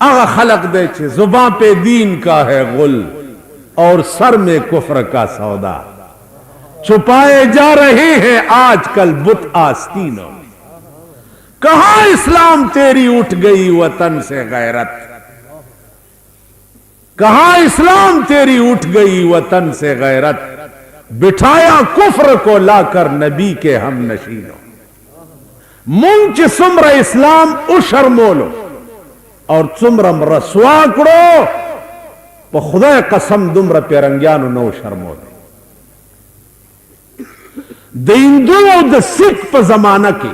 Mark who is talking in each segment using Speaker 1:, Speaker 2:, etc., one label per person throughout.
Speaker 1: आगा खलक दे छे जुबां पे दीन का है गुल और सर में कुफ्र का सौदा। छुपाए जा रहे हैं आजकल बुत आस्तीनों में। कहां इस्लाम तेरी उठ गई वतन से गैरत, कहां इस्लाम तेरी उठ गई वतन से गैरत। बिठाया कुफ्र को लाकर नबी के हम नशीनों। मुंच सुम्र इस्लाम उशर मोलो और चुमरम रसवाकड़ो प खुदा कसम दुम्र पेरंगियानु नो शर्मो द हिंदू और द सिख प जमाना के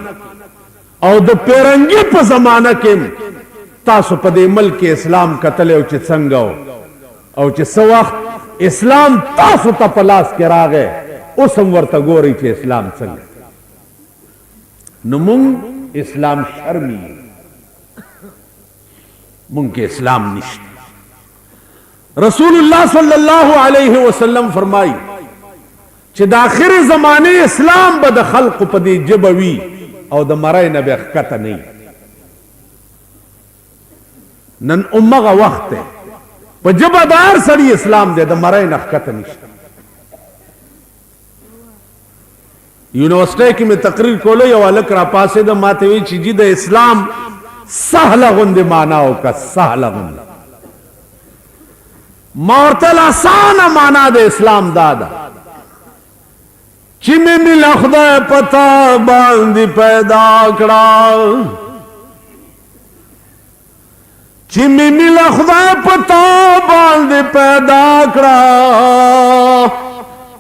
Speaker 1: और द पेरंगी प जमाना के तासु पदे मुल्क के इस्लाम कतले उच संगो और वक्त इस्लाम तासु तपलास के रागे उस वर्त गोरी चे इस्लाम संग नुमुंग इस्लाम शर्मी मुंके इस्लाम निश्च। रसूलुल्लाह सल्लल्लाहु अलैहि वसल्लम फरमाई च आखिर जमाने इस्लाम बद खल्क पदी जबवी और द मराय न बेखत नहीं। नन उम्मा का वक्त है पर जबदार सड़ी इस्लाम दे द मराय नखत नहीं। यूनिवर्सिटी की में तकरीर कोलो या वालक रापासे द माते हुई चीजी द इस्लाम सहला गुंद मानाओ का सहला गुंद मोरतल आसान माना दे इस्लाम दादा चिमे मिला खुदा पता बांधी पैदा कड़ा चिमे मिला खुदा पता बांधी पैदा कड़ा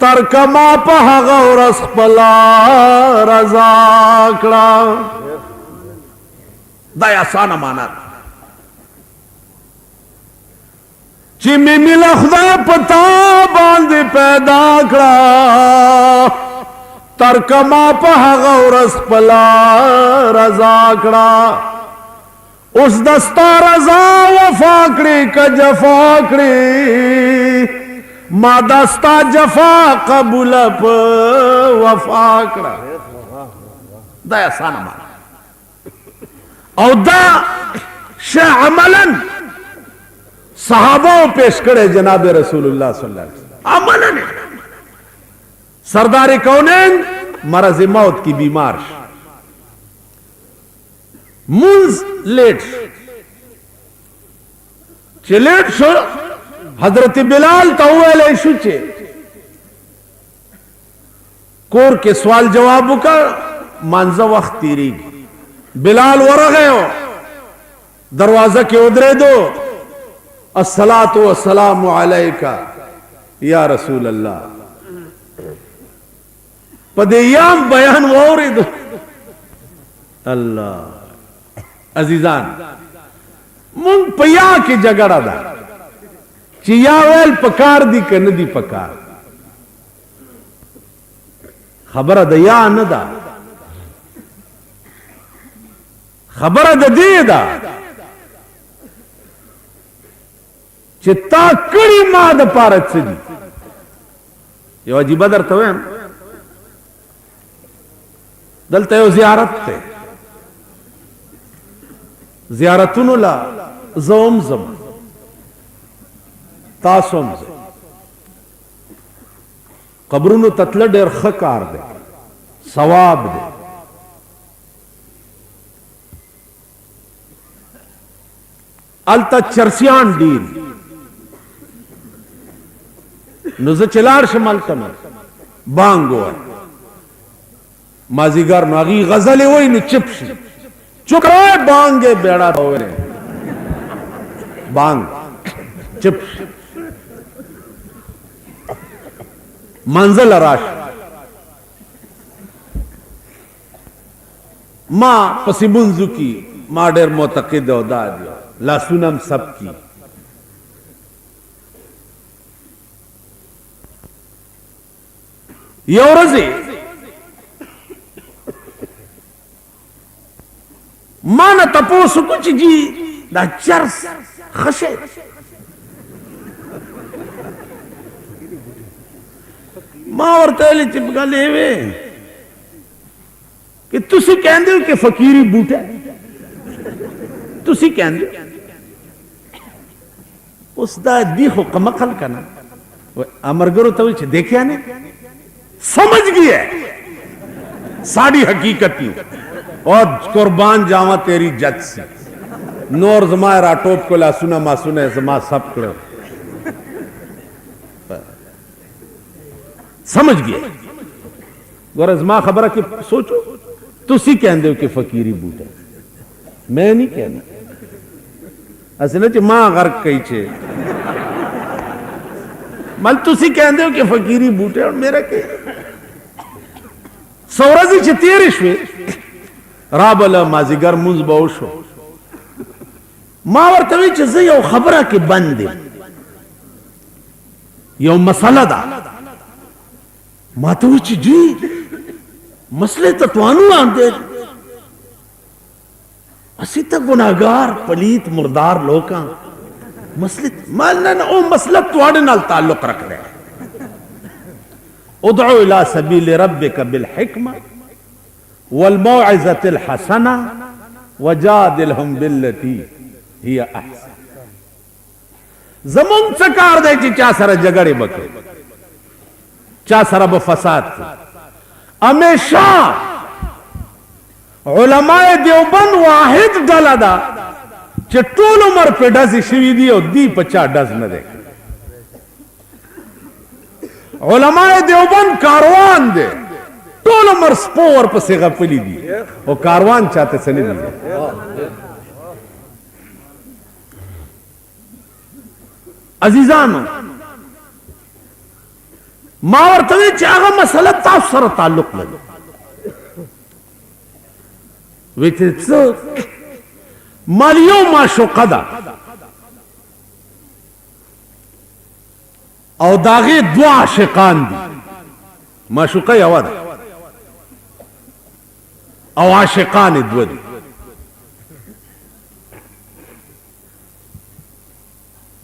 Speaker 1: तरकमा पहागा और असपला रजा कड़ा दया साना माना चिमी मिला खुदा पता बांध पैदा करा तरकमा पहागा और असपला रजा करा उस दस्ता रजा वफाकड़ी का जफाकड़ी मा दस्ता जफा कबूल वफाकड़ा दया साना माना और दा शाह अमलन सहाबा पेश करे जनाब रसूलुल्लाह सल्लल्लाहु अलैहि वसल्लम अमलन सरदार कौनैन मरज़ मौत की बीमार मुंज लेट लेट शो हजरत बिलाल तौले शुचे कोर के सवाल जवाब का मांजा वक्त तीरी बिलाल वर गए दरवाजा के उधरे दो अस्सलातु वस्सलामु अलैका या रसूल अल्लाह पदेयाम बयान वो दो अल्लाह अजीजान मुंग पया की जगड़ा दा चियावेल पकार दी के नदी पकार खबर दया न दा खबर दे दा चित्ता कड़ी माद पारत से दी ये अजीब दर तो है दलते हो जियारत थे जियारतुनुला जोम जम तासोम कब्रुनु ततल डेर खकार दे सवाब दे अलता चरसियान डील नुज चिलार शमल तमर बांगो माजीगर नागी गजल वही नु चिप्स चुप रहे बांगे बेड़ा होने बांग चिप्स मंजिल राश मां पसिमुंजु की मां डेर मोतकिद उदा दियो लासुनम सबकी योरजी मान तपोस कुछ जी दा चर्स खशे मां और तेली चिपका लेवे कि तुसी कहंदे हो कि फकीरी बूटा तुसी कहंदे उस दी हो कमकल का ना अमरगरो तो देखिया ने समझ गया साड़ी हकीकती और कुर्बान जावा तेरी जज से नोर जमा राटोप को ला सुना मा सुने जमा सब करो समझ गए गोरजमा खबर कि सोचो तुसी कहते हो कि फकीरी बूटा मैं नहीं कहना असल च मां गर्क कही छे मल तुसी कहते हो कि फकीरी बूटे और मेरा के सौरजी च तेरिशवे राबल माजिगर मुंज बहुशो मावर तवी च यो खबर के बंद यो मसला दा मातवी च जी मसले तो तुआनू आंदे असी तो गुनाहगार पलीत मुर्दार लोग मसले मानना ओ मसला तुआड़े नाल ताल्लुक रख रहा है उदउ इला सबील रब्बिका बिल हिकमा वल मौइज़तिल हसना वजादिलहुम बिल्लती हिया अहसन जमुन सकार दे ची चा सरा जगड़े बके चा सरा ब फसाद हमेशा उलमाए देवबंद वाहिद डलादा चे टोल उमर पे डज शिवी दी और दी पचा डज न दे उलमाए देवबंद कारवान दे टोल उमर स्पोर पर से गफली दी और कारवान चाहते से नहीं दी अजीजान मावर तवे चागा मसला ताफ सर ताल्लुक लगे मालियो माशुकदा और दागे दो आशिकान दी माशुक अवध और आशिकान द्वदी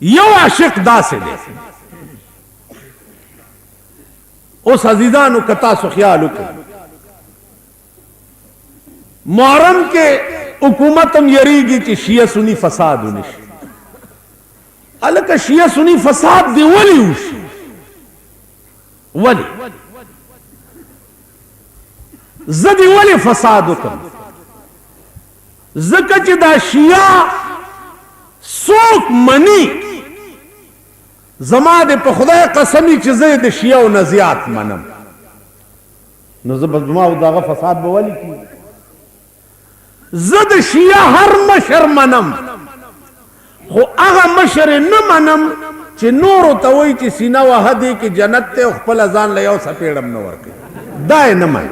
Speaker 1: यो आशिक दा से दे उस अजीजान कता सुख्याल मुहर्रम के हुकूमतम यरीगी कि शिया सुनी फसाद उनिश अलग शिया सुनी फसाद दे वली उश वली जदी वली फसाद उकम जकच दा शिया सोक मनी जमा दे पे खुदा कसमी चीजें दे शिया व नजियात मनम नजबा दागा फसाद बवाली की जद शिया हर मशर मनम हो आगा मशर न मनम चे नूर तवई ची सीना वहदी की जन्नत ते खपल अजान ले आओ सपेड़म न वर्के दाए न मन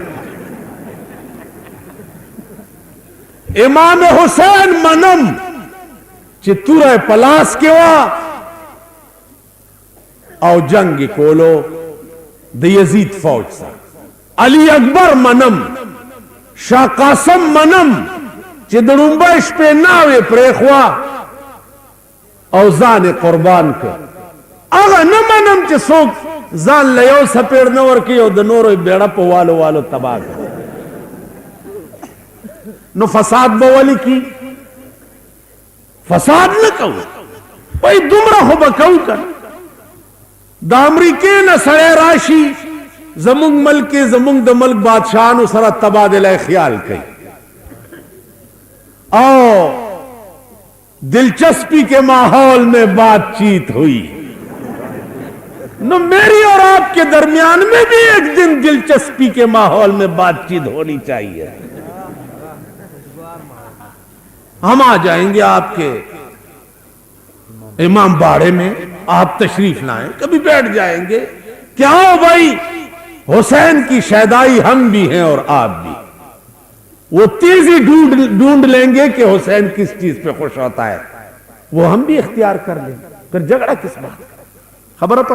Speaker 1: इमाम हुसैन मनम चे तुरे पलास के वा और जंग कोलो द यजीद फौज सा अली अकबर मनम शाह कासम मनम चिदड़ुम्बश पे नावे प्रेखवा और जान कुर्बान कर अगर न मनम च सोक जान लयो सपेड़ नवर की और दनोरो बेड़ा पो वालो वालो तबाह नो फसाद बवाली की फसाद न कहू भाई दुमरा हो बकऊ कर दामरी के न सड़े राशि जमुंग मल्क के जमुंग द मल्क बादशाह नु सरा तबादला ख्याल कई और दिलचस्पी के माहौल में बातचीत हुई न मेरी और आपके दरमियान में भी एक दिन दिलचस्पी के माहौल में बातचीत होनी चाहिए हम आ जाएंगे आपके इमाम बाड़े में आप तशरीफ लाएं कभी बैठ जाएंगे क्या हो भाई हुसैन की शैदाई हम भी हैं और आप भी वो तेजी ढूंढ लेंगे कि हुसैन किस चीज पे खुश होता है वो हम भी इख्तियार कर लें फिर झगड़ा किस बात का खबर तो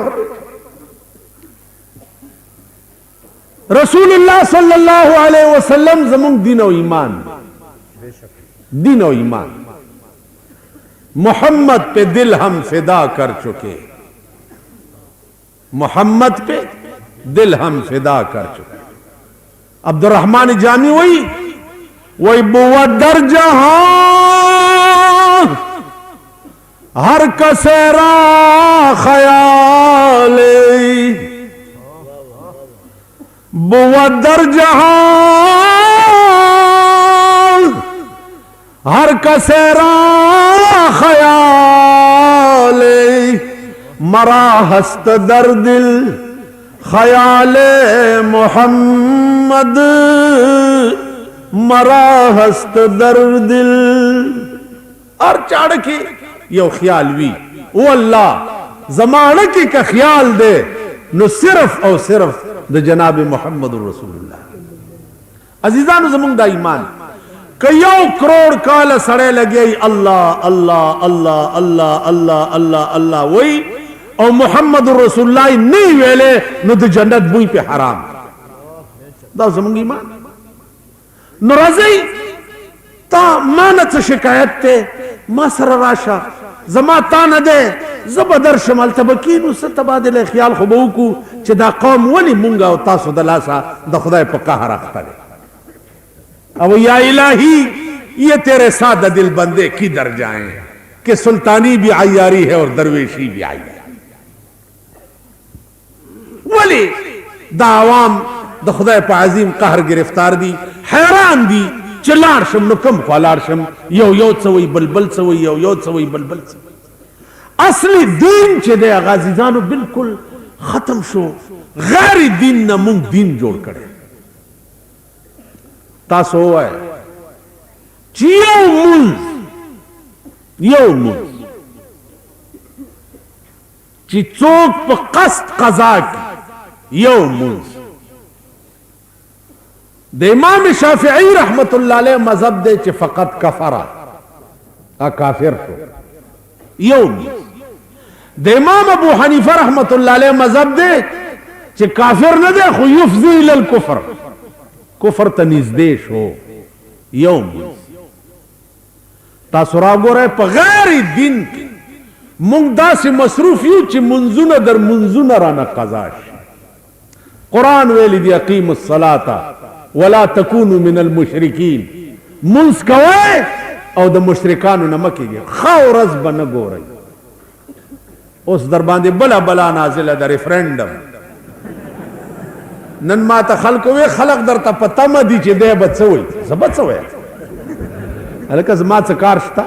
Speaker 1: रसूलुल्लाह सल्लल्लाहु अलैहि वसल्लम जमुन दीन और ईमान मोहम्मद पे दिल हम फिदा कर चुके मोहम्मद पे दिल हम फिदा कर चुके अब्दुर्रहमान जामी वही बुआ दर जहां हर कसेरा ख्याल बुवदर जहां, हर कसेरा ख्याल मरा हस्त दर दिल ख्याल मोहम्मद मरा हस्त दर दिल। और चाड़ की यो ख्याल भी वो अल्लाह जमाने की का ख्याल दे न सिर्फ और सिर्फ द जनाब मोहम्मद रसूलुल्लाह। अजीजान जमुंग दा ईमान कयो करोड़ काल सड़े लगे अल्लाह अल्लाह अल्लाह अल्लाह अल्लाह अल्लाह अल्लाह वही और मोहम्मद रसूलुल्लाह नहीं वेले न द जन्नत बुई पे हराम दा जमुंग ईमान नराजी ता मानत शिकायत ते मा सर राशा जमा ता न दे जबदर शमल तबकीन उस तबादले ख्याल खबू को चदा कौम वली मुंगा और तासु दलासा द खुदाए पर कहर अख्तरे। अब या इलाही ये तेरे साथ दिल बंदे किधर जाएं कि सुल्तानी भी आयारी है और दरवेशी भी आई वली दावाम द खुदाए पर अजीम कहर गिरफ्तार दी हैरान दी चिल्लारशम नुकम ख्वालारशम यो यो सवई बलबल सवई यो यो सवई बलबल सवई। असली दीन चे दे गाजीजानो बिल्कुल खत्म शो गैरी दीन न मुंग दीन जोड़ करे तासो है चियो मुंज ची चोक पर कस्त कजा की यो मुंज दे इमाम शाफिई रहमतुल्लाह अलैह मजहब दे चे फकत कफरा आ काफिर तो यौम दे इमाम अबू हनीफा रहमतुल्लाह अलैह मजहब दे चे काफिर न दे खु युफ्जी इलल कुफ्र कुफ्र तनिजदेश हो यौम तासुरा गोरे बगैर दिन के मुंगदा से मसरूफ यू चे मुंजुना दर मुंजुना राना कजाश कुरान वेली दी अकीमुस सलाता वला तकूनु मिनल मुशरिकीन मुंस कवे और द मुशरिकानु नमकी खौरज बन गो रही उस दरबान बला बला नाजिल द रेफरेंडम नन माता खल्क वे खलक दर त पता मदी चे दे बचोई सबचोय अलकस मात कारस्ता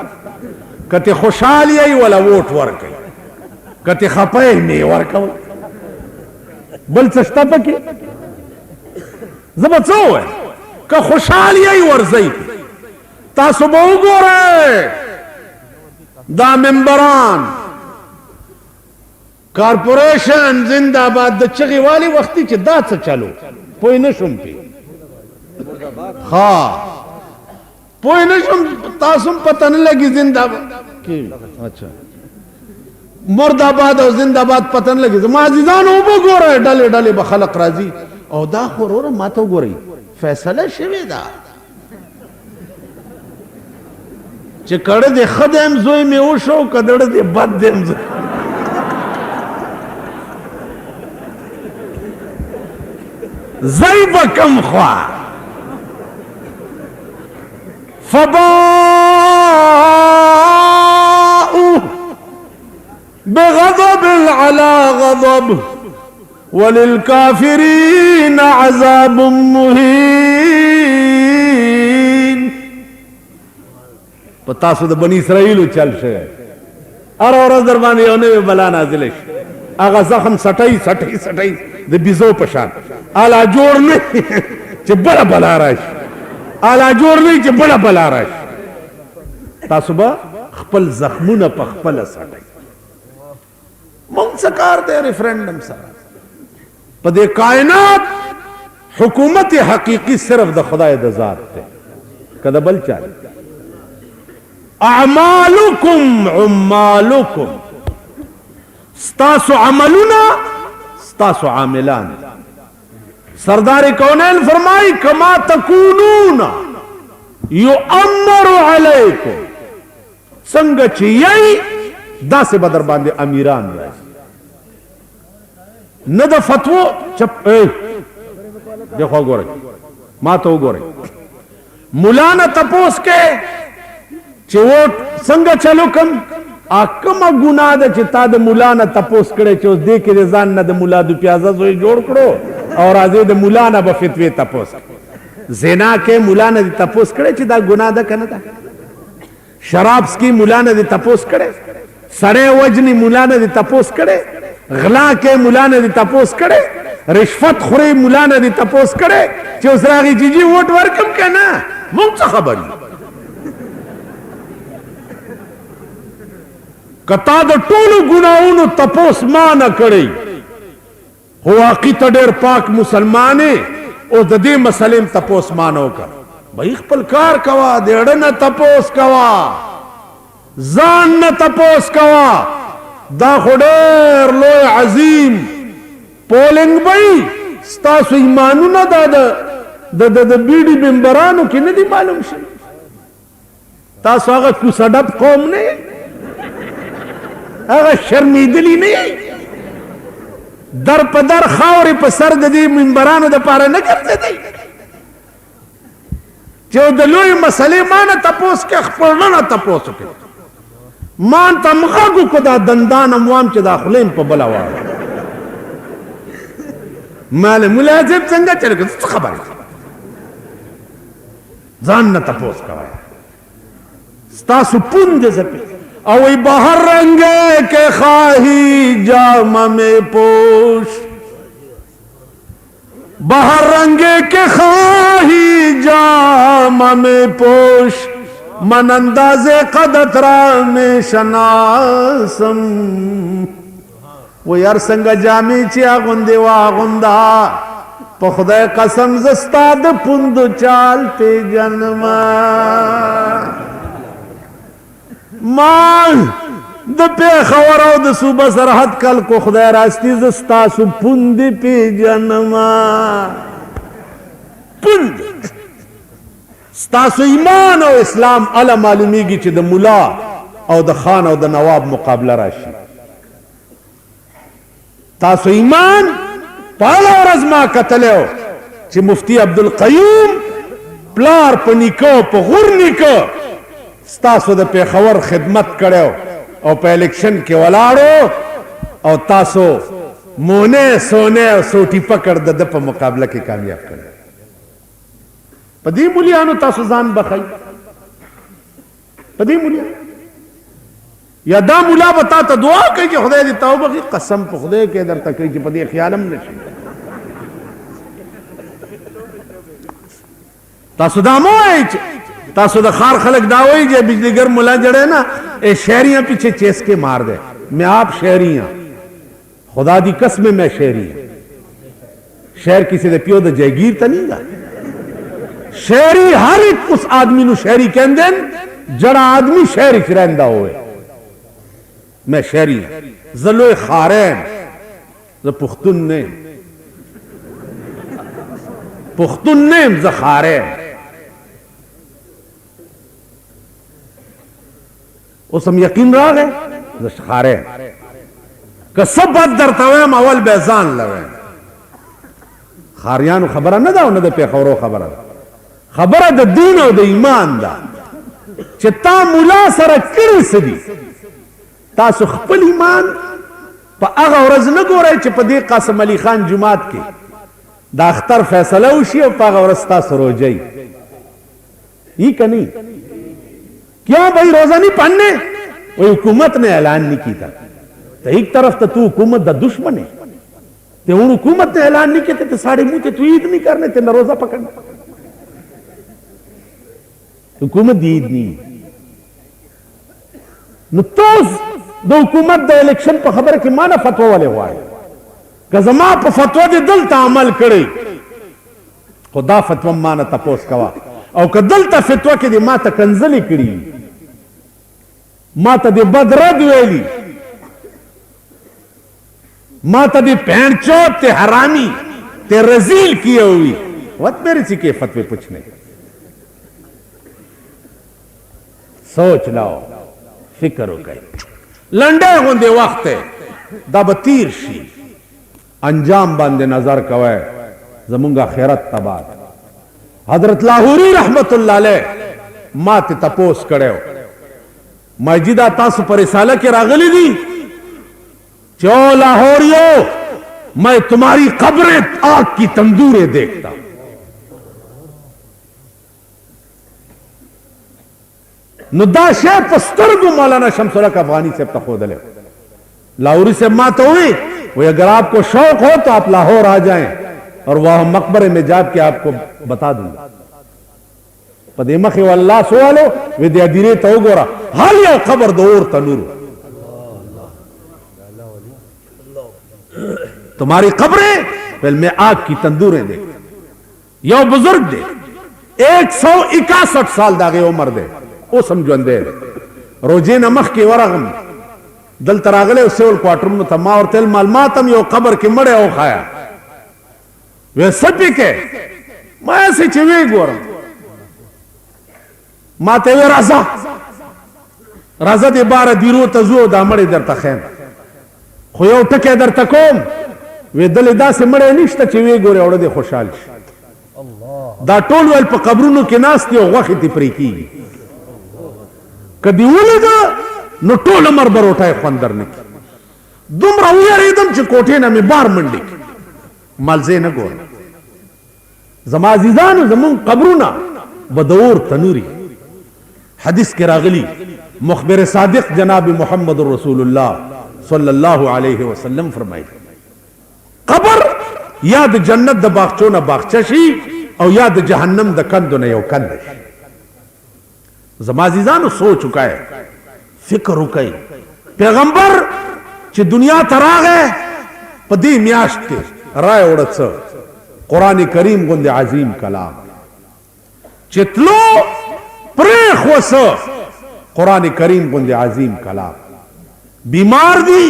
Speaker 1: कते खुशहाली आई वला वोट वर्क कते खपे ने वर्क बल सस्ता पके जबरदस्त है का खुशहाली आई वर्जई तासु बहु गोरे दा मेंबरान कारपोरेशन जिंदाबाद द चगी वाली वक्ती चे दात से चलो पोई न शुम पे हाँ पोई न शुम तासुम पता न लगी जिंदाबाद अच्छा मुर्दाबाद और जिंदाबाद पता न लगी माजिदान उबो गोरे डाले डाले बखलक राजी और दा खोरो मातो गोरी फैसला शिवेदा चे कड़े दे खदेम जोई में उशो कदड़ दे बदेम जोई ज़ैब कम ख्वा फबाउ बेगज़ब अला गज़ब वलिल काफिरीन अज़ाब मुहीन। पता सुध बनी इसराइल चल से और दरबान योने में बला नाजिल आगा जख्म सटाई सटाई सटाई दे बिजो पशान आला जोड़ नहीं चे बड़ा बला रहा आला जोड़ नहीं चे बड़ा बला रहा तासुबा खपल जख्मू न पखपल सटाई मुंसकार दे रेफरेंडम सा पदे कायनात हुकूमत हकीकी सिर्फ द खुदाए द जात थे कदा बल चाल अमालुकुम उम्मालुकुम स्तासु अमलुना स्तासु आमिलान। सरदार कौनैन फरमाई कमा तकूनूना युअम्मरु अलैकुम संग यही दास बदर बांधे अमीरान रहे न द फतवो चप देखो गोरे मा तो गोरे मुलाना तपोस के चोट संग चलो कम आकमा गुनाह दे چې تا د مولا نه تپوس کړي چې اوس دې کې د ځان نه د مولا دو پیازه زوی جوړ کړو او راځي د مولا نه به فتوی تپوس زنا کې مولا نه تپوس کړي چې دا ګناه ده کنه ده شراب سکی مولا نه تپوس کړي سړی وجنی مولا نه تپوس کړي غلا کې مولا نه تپوس کړي رشوت خوري مولا نه تپوس کړي چې اوس راغی جی ووټ ورکم کنه مونږ څه خبر کتا د ټولو ګناہونو تپوس ما نه کړی هو عقیده ډېر پاک مسلمانې او د دې مسلې تپوس ما نه وکړ بھئی خپل کار کوا د اړه نه تپوس کوا ځان نه تپوس کوا دا خو ډېر لوی عظیم پولنګ بھئی ستاسو ایمانونه دا د بیډي ممبرانو کې نه دي معلوم شي تاسو هغه کوڅه ډب قوم نه هغه شرمیدلی نه در په در خاورې په سر د دې منبرانو د پاره نه ګرځېدی چې د لوی مسلې ما نه تپوس کې خپل نه تپوس وکړي ما ته مغږ کو دا دندان اموام چې دا خلیم په بلا واره مال ملازم څنګه چل څه خبره ځان نه تپوس کوي ستاسو پوند زپی او بہر رنگے کے خواہی جام میں پوش بہر رنگے کے خواہی جام میں پوش من انداز قدت را میں شناسم وہ یار سنگ جامی چی آغندی و آغندا پا خدای قسم زستاد پند چال پی جنما مان د پیښور او د صوبه سرحد کل کو خدای راستی زستا سو پوند پی جنما پوند ستاسو ایمان او اسلام الا معلومیږي چې د مولا او د خان او د نواب مقابله راشي تاسو ایمان پالا ورځ ما کتلو چې مفتی عبدالقیوم پلار په نیکو په غور نیکو ستاسو د پیښور خدمت کړو او په الیکشن کې ولاړو او تاسو مونه سونه او سوټي پکړ د په مقابله کې کامیاب کړو په دې مولیانو تاسو ځان بخای په دې مولیانو یا دا مولا بتا ته دعا کوي چې خدای دې توبه کوي قسم په خدای کې درته کوي چې په دې خیالم نشي تاسو دا مو تاسو د خار خلق داوئی جو بجلیگر ملا جڑے نا اے شہریاں پیچھے چیس کے مار دے میں آپ شہری ہاں خدا دی قسم میں شہری ہوں شہر کسی دے پیو دے جائگیر تا نہیں گا شہری ہر ایک اس آدمی نو شہری کہن دیں جڑا آدمی شہری چرندہ ہوئے میں شہری ہوں ذلو خارین ذا پختن نیم پختن نیم ذا خارین اس ہم یقین را گئے زشخارے کہ سب بات در تویم اول بیزان لویم خاریانو خبرہ نہ دا نہ دا پیخورو خبرہ دا دین او دا ایمان دا چه تا مولا سر کری سدی تاسو خپل ایمان پا اغا ورز نگو رہے چه پا دی قاسم علی خان جماعت کی دا اختر فیصلہ ہوشی او پا اغا ورز تاسو رو جائی یہ کنی کیا بھائی روزہ نہیں پڑھنے وہ حکومت نے اعلان نہیں کی تھا تو ایک طرف تو حکومت دا دشمن ہے تو ان حکومت نے اعلان نہیں کیا تو ساڑھے منہ تو عید نہیں کرنے تھے نہ روزہ پکڑنا حکومت دی عید نہیں نتوز دو حکومت دا الیکشن پا خبر کہ مانا فتوہ والے ہوا ہے کہ زمان پا فتوہ دے دل تا عمل کرے خدا فتوہ مانا تپوس کوا او که دلته فتوا کې دی ما ته کنځلې کړي ما ته دی بد رد ویلي ما ته دی پینٹ چوت تے حرامی تے رزیل کیے ہوئی وقت میرے سی کے فتوے پوچھنے سوچ لاؤ فکر ہو گئے لنڈے ہوندے وقت دا بتیر شی انجام باندے نظر کوئے زمونگا خیرت تباد حضرت لاہوری رحمت اللہ علیہ ما تے تپوس کرے ہو मस्जिदा तासु पर रिसाला के रागली दी चो लाहौरियो मैं तुम्हारी कब्रें आग की तंदूरें देखता हूं। नुदा शेख पस्तरगु मौलाना शमसुल हक अफगानी से तखोदले लाहौरी से मात हुई। वो अगर आपको शौक हो तो आप लाहौर आ जाएं और वह मकबरे में जाके आपको बता दूंगा। पदेमख अल्लाह सवालो विद्या दिरे तो गोरा हाल या खबर दौर तनूर तुम्हारी खबरें पहले मैं आग की तंदूरें देख। यो बुजुर्ग दे 161 साल दागे उम्र दे वो समझो अंधेर रोजे नमक के वरगम दल तरागले उससे क्वार्टर में तमा और तेल मालमातम यो खबर के मड़े हो खाया वे सभी के मैं ऐसे चिवे गोरम माते वे राजा राजा दे 12 दिरो तजो दामड़े दर तखैन खुयो टके दर तकोम वे दल दा से मड़े निश्ता चिवे गोरे और दे खुशहाल दा टोल वेल पे कब्रों के नास्ती और वक्त प्रीकी कभी वो लगा न टोल अमर बरोटा है खंदर ने दुमरा हुआ एकदम च कोठे ना में बार मंडी मलजे न गोर जमाजीदान जमुन कब्रुना बदौर तनूरी हदीस के रागली मुखबिर सादिक जनाब मोहम्मद रसूलुल्लाह सल्लल्लाहु अलैहि वसल्लम फरमाए कब्र याद जन्नत द बागचो न बागचशी और याद जहन्नम द कंद न यो कंद जमाजीदान सो चुका है फिक्र रुकई पैगंबर च दुनिया तरा गए पदी म्याश्त राय उड़त कुरान करीम गुंदे अजीम कलाम चितलो प्रेख वस कुरान करीम गुंदे अजीम कलाम बीमार दी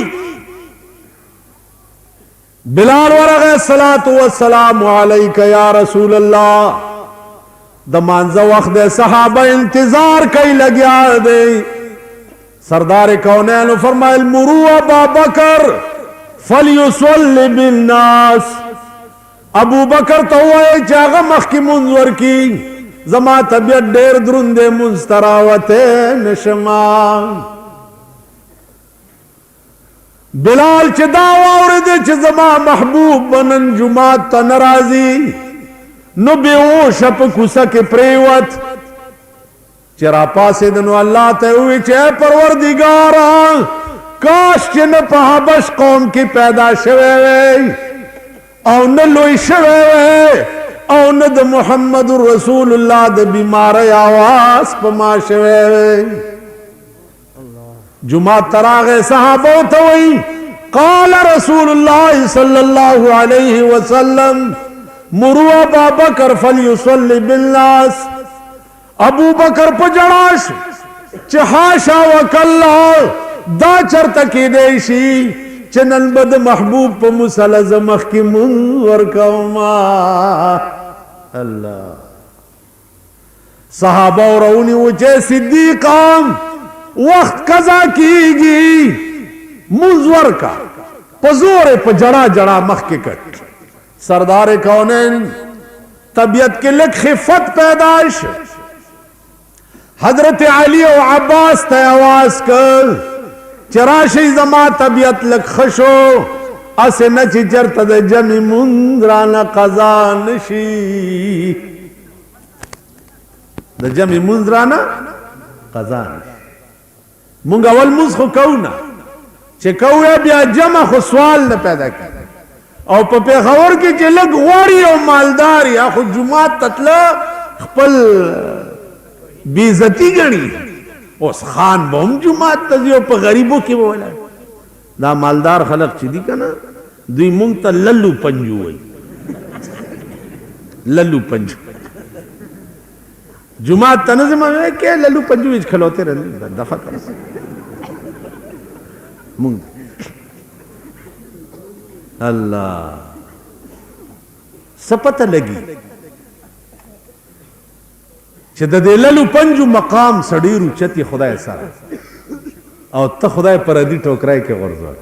Speaker 1: बिलाल वरग सलातो वस्सलाम अलैका या रसूल अल्लाह द मांजा वक्त सहाबा इंतजार कई लग्या दे सरदार कौनैन फरमाए मुरू अबा बकर फलयुसल्लि बिन्नास अबू बकर तो चागा मख की मुंजवर की जमा तबियत डेर द्रुंदे मुंस्तरावते नशमा बिलाल च दावा और दे च जमा महबूब बनन जुमात त नाराजी नु बेहोश अप कुसा के प्रेवत चरा पासे दनो अल्लाह ते हुई चे परवरदिगारा काश च न पहाबश कौम की पैदा शवे औ न लोई शवे औ न द मुहम्मद रसूलुल्लाह द बीमार आवाज पमा शवे जुमा तरागे सहाबो तो वही काल रसूलुल्लाह सल्लल्लाहु अलैहि वसल्लम मुरू अबा बकर फलयुसल्लि बिन्नास अबू बकर पजड़ाश चहाशा वकल्ला दा चर तकी देशी चनन बद महबूब प मुसलज मख की मुंवर कौमा अल्लाह सहाबा और उनी उचे सिद्दीकाम वक्त कजा कीगी मुंजवर का पजोरे प जड़ा जड़ा मख के कट सरदार कौनैन तबियत के लिए खिफत पैदाइश हजरत अली और अब्बास ते आवाज कर चराशी जमा तबियत लग खशो असे न चिचर तद जमी मुंद्राना कजा नशी द जमी मुंद्राना कजा मुंगा वल मुझ को कहू ना चे कहू है बिया जमा को सवाल न पैदा की और पपे खबर की चिलक वारी और मालदार या खुद जुमात ततला खपल बेइज्जती गणी उस खान बहुम जुमात तजियो पर गरीबों की बोला ना मालदार खलक चिदी का ना दुई मुंग त लल्लू पंजू हुई लल्लू पंजू जुमात तनज़म में क्या लल्लू पंजू इच खलोते रहने दफा कर मुंग अल्लाह सपत लगी दे ललू पंजू मकाम सड़ीरू चती खुदा सारा और त खुदा पर अदी ठोकराए के गर्जा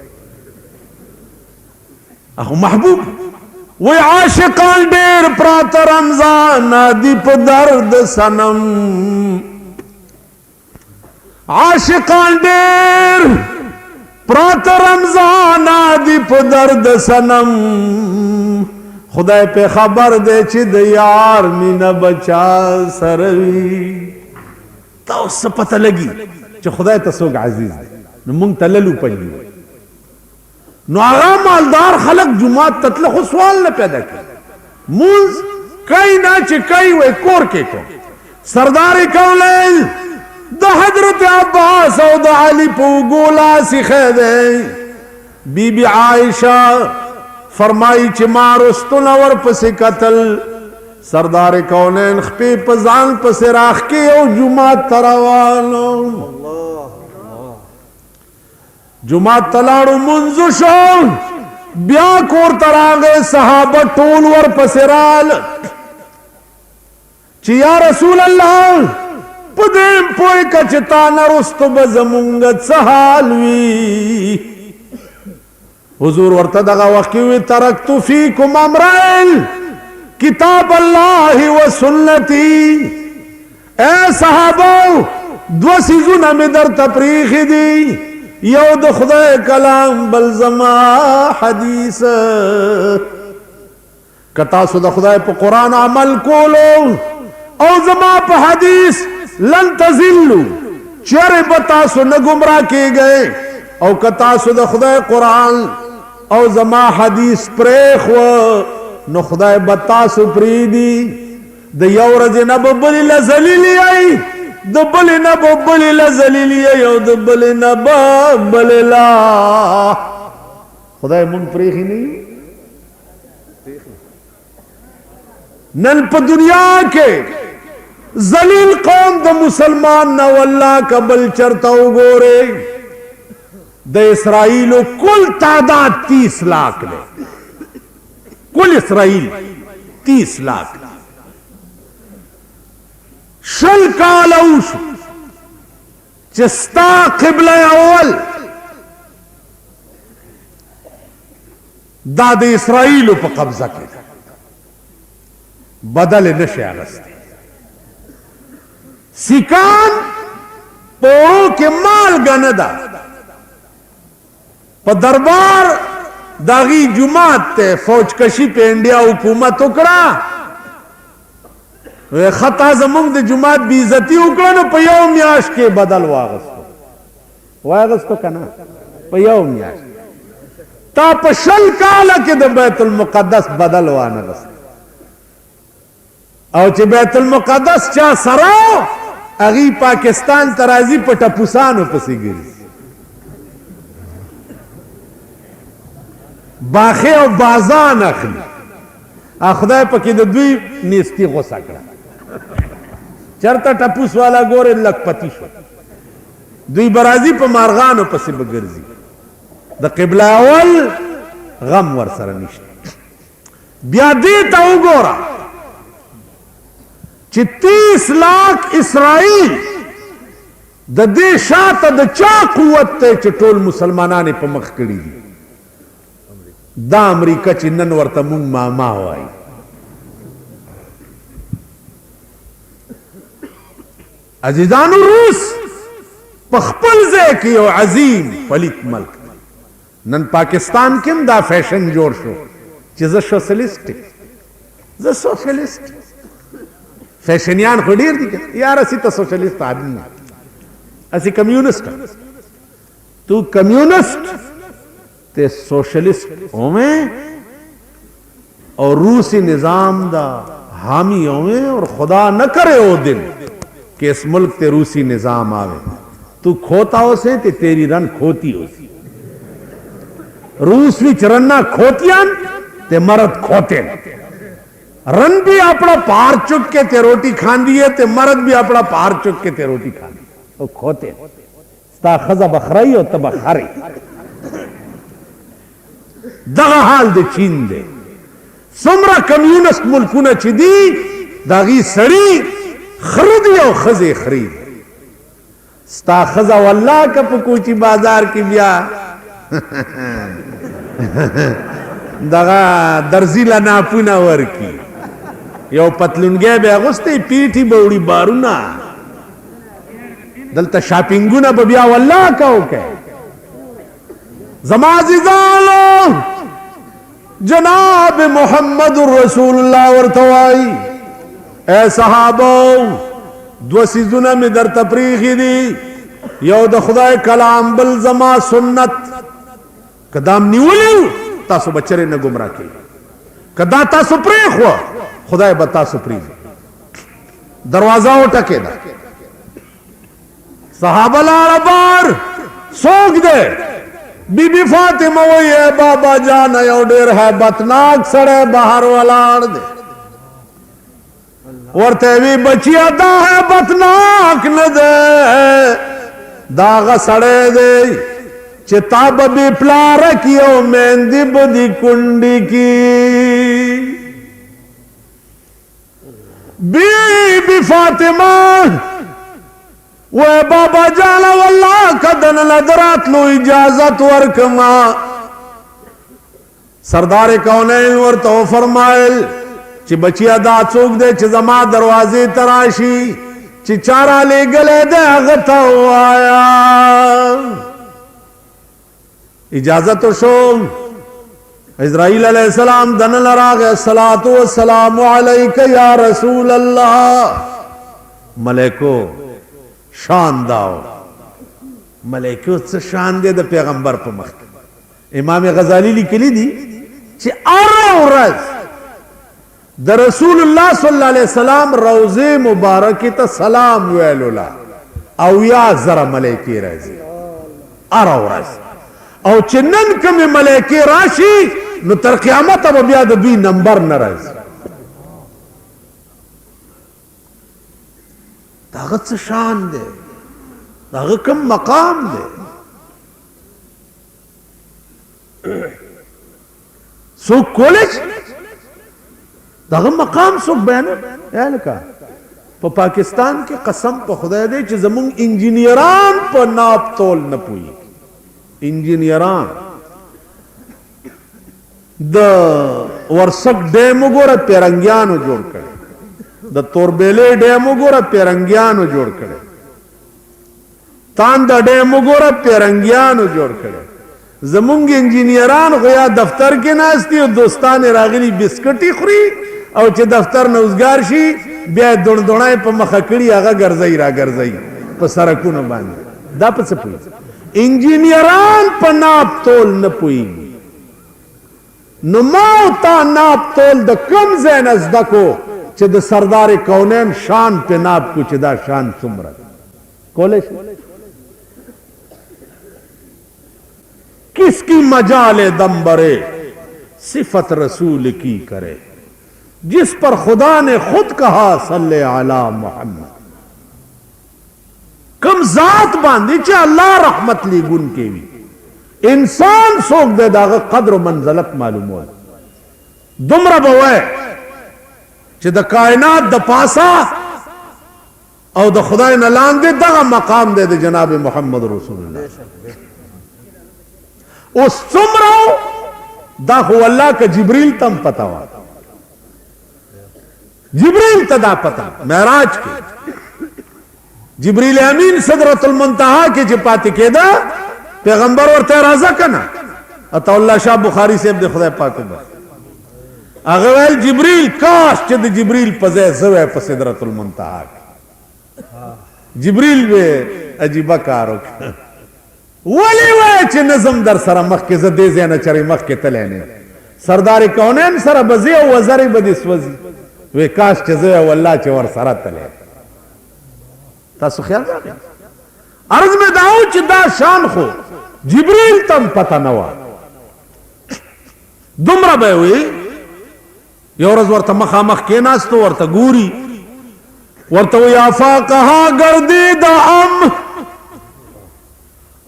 Speaker 1: अहो महबूब वो आशिकान डेर प्रात रमजान दीप दर्द सनम आशिकान डेर प्रात रमजान आदि प दर्द सनम खुदाई पे खबर दे ची द यार मीना बचा सरवी तो उससे पता लगी च खुदाई तसोग अजीज न मुंग तललू पड़ी नो आगा मालदार खलक जुमात ततल खु सवाल न पैदा किया मुंज कई ना च कई वे कोर के को सरदार कौल द हजरत अब्बास और द अली पू गोला सिखे दे बीबी आयशा फरमाई च मारुस्तुनवर पसे कतल सरदार कौनैन खपे पजान पसे राख के ओ जुमा तरावानो जुमा तलाड़ू मुंजुशो ब्या कोर तरागे सहाबा टोल वर पसेराल चिया रसूल अल्लाह पुदेम पोय कचता नरुस्त बजमुंगत सहालवी हुजूर वर्तदगा वकीवी तरक्तु फीकुम अमरैन किताब अल्लाह व सुन्नती ए सहाबो दो सीजुना में दर तपरीख दी यौद खुदा कलाम बलजमा हदीस कता सुद खुदा पे कुरान अमल कोलो और जमा पे हदीस लन तजिल्लू चेहरे बतासो न गुमराह किए गए और कता सुद खुदा कुरान और जमा हदीस प्रेख व न खुदा बतासो प्रीदी द यौरज नब बली लजलीली आई दबले न बबले लजलीली आई और दबले न बबलेला खुदा मुन प्रेखी नहीं नल प दुनिया के जलील कौम द मुसलमान न वल्ला कबल चरता गोरे द इसराइलो कुल तादाद 30 लाख ने कुल इसराइल 30 लाख शल कालौश चिस्ता किबला अव्वल दाद इसराइलो पर कब्जा के बदल नशे अगस्ते सिकान पोड़ों के माल गनदा पर दरबार दागी जुमात ते फौज कशी पे इंडिया हुकूमत उकड़ा वे खता जमुंग दे जुमात बीजती उकड़ा न पयाव म्याश के बदल वागस्तो कना पयाव म्याश ता पशल काला के दे बैतुल मुकद्दस बदल वानगस और चे बैतुल मुकद्दस चा सराओ अगी पाकिस्तान तराजी पटा पुसानो पसी गिरी बाखे और बाजान अखली खुदा पकी दुई निस्ती हो सकड़ा चरता टपूस वाला गोरे लखपति शो दुई बराजी पर मारगानो पसी बगर्जी द किबला अवल गम वर सरनिश्त ब्या देता गोरा 30 लाख इसराइल द देशात द चा कुवत ते चटोल मुसलमाना ने पमख कड़ी दा अमरीका चिन्नन वर्ता मुंग मामा हुआई अजीजानु रूस पखपल जे कियो अजीम पलित मल्क नन पाकिस्तान किम दा फैशन जोर शो चीज सोशलिस्ट फैशनियान खुडीर दी यार असी तो सोशलिस्ट आदमी असी कम्युनिस्ट तू कम्युनिस्ट ते सोशलिस्ट होवे और रूसी निजाम दा हामी होवे और खुदा न करे वो दिन कि इस मुल्क ते रूसी निजाम आवे तू खोता हो से ते तेरी रन खोती हो सी रूस विच रन्ना खोतियान ते मरद खोते रन भी अपना पार चुक के ते रोटी खांदी है ते मरद भी अपना पार चुक के ते रोटी खांदी तो खोते ता खजा बखराई और तब खारी दगा हाल दे चीन दे सुमरा कम्युनिस्ट मुल्कू ने चिदी दागी सड़ी खरीदी और खजे खरीद स्ता खजा वल्लाह का पकूची बाजार की ब्या दगा दर्जीला नापुना वर की यो पतलुन गए बे अगुस्ते पीठी बौड़ी बारूना दलता शॉपिंगुना बबिया वल्लाह कहो के जमाजिजालो जनाब मोहम्मद रसूलुल्लाह वर्तवाई ए सहाबो दो सीजुना में दर तफरीखी दी यो द खुदाए कलाम बल जमा सुन्नत कदाम निवली तासु बच्चरे न गुमराह की कदा तासु प्रेख हुआ खुदाए बता सुप्री दरवाजा उठके दा सहाबा लाड़ बार सोख दे बीबी फातिमा वही है बाबा जान डेर है बतनाक सड़े बाहर वाला दे और तेवी बचिया दा है बतनाक न दे दाग सड़े दे चिताब भी प्ला रखियो मेहंदी बुदी कुंडी की बीबी फातिमा वो बाबा जाना वल्लाह कदन नजरात लो इजाजत वर्कमा सरदार कौनैन वर तो फरमाइल ची बचिया दा चूक दे ची जमा दरवाजे तराशी ची चारा ले गले दे अगता आया इजाजत शो इज़राइल अलैहिस्सलाम दन लराग सलातु वस्सलामु अलैका या रसूल अल्लाह मलेको शान दाओ मलेको से शान दे द पैगंबर पर मख इमाम गजाली लिखली दी ची औरज द रसूलुल्लाह सल्लल्लाहु अलैहि वसल्लम रोजे मुबारक त सलाम वेलुला औ या जरा मलेकी राजी औरज औ चिन्नन कम मलेकी राशि नु तर क़यामत अब बिया द दुई नंबर न राज ताकत से शान दे ताकत कम मकाम दे सुख कॉलेज ताकत मकाम सुख बहन यार का पाकिस्तान के कसम पर खुदा दे जमुंग इंजीनियरान पर नाप तोल न पुई इंजीनियरान द वर्षक डैम गोरा पेरंगियान जोड़ करे द तोरबेले डैम गोरा पेरंगियान जोड़ करे तांदा डैम गोरा पेरंगियान जोड़ करे जमुंग इंजीनियरान गोया दफ्तर के नास्ती और दोस्तान रागली बिस्कटी खुरी और चे दफ्तर नौजगार शी ब्या दुणदुणाए पर मखकड़ी आगा गर्जई रा गर्जई पर सरकू न बांध दा पर से पुई इंजीनियरान पर नाप तोल न पुई नुमाता नाप तोल द कम जैन अजदको चे द सरदार कौनैन शान पे नाप कुछ दा शान सुमरत कॉलेज किसकी मजाले दम्बरे सिफत रसूल की करे जिस पर खुदा ने खुद कहा सल्ले अला मोहम्मद कम जात बांधी चे अल्लाह रहमत ली गुन के भी इंसान सोख दे दाग कद्र मंजलत मालूम हो दुमरा बवे चे द कायनात द पासा और द खुदा न लान दे दगा मकाम दे जनाब मोहम्मद रसूलुल्लाह उस सुमरो दाखो अल्लाह का जिब्रील तम पता हुआ जिब्रील तदा पता महराज के जिब्रील अमीन सदरतुल मुंतहा के चिपाती के दा पैगंबर और तेराजा कना अतौल्ला शाह बुखारी से अब्द खुदा पाक अगवेल जिब्रील काश चद जिब्रील पजे जवे प सदरतुल मुंतहा जिब्रील वे अजीबा कारो वली वे च नजम दर सरा मख के जदे ज़ेना चरी मख के तलेने सरदार कौनैन सरा बजे वजरी बदिस वजी वे काश चजे वल्लाह च वर सरा तले तासु ख्याल अर्ज में दाऊ चिदा शान खो जिब्रील तम पता नवा दुमरा बे हुई योरज वर्ता मखा मख के नास तो वर्ता गुरी वर्ता वो आफा कहा गर्दीदा अम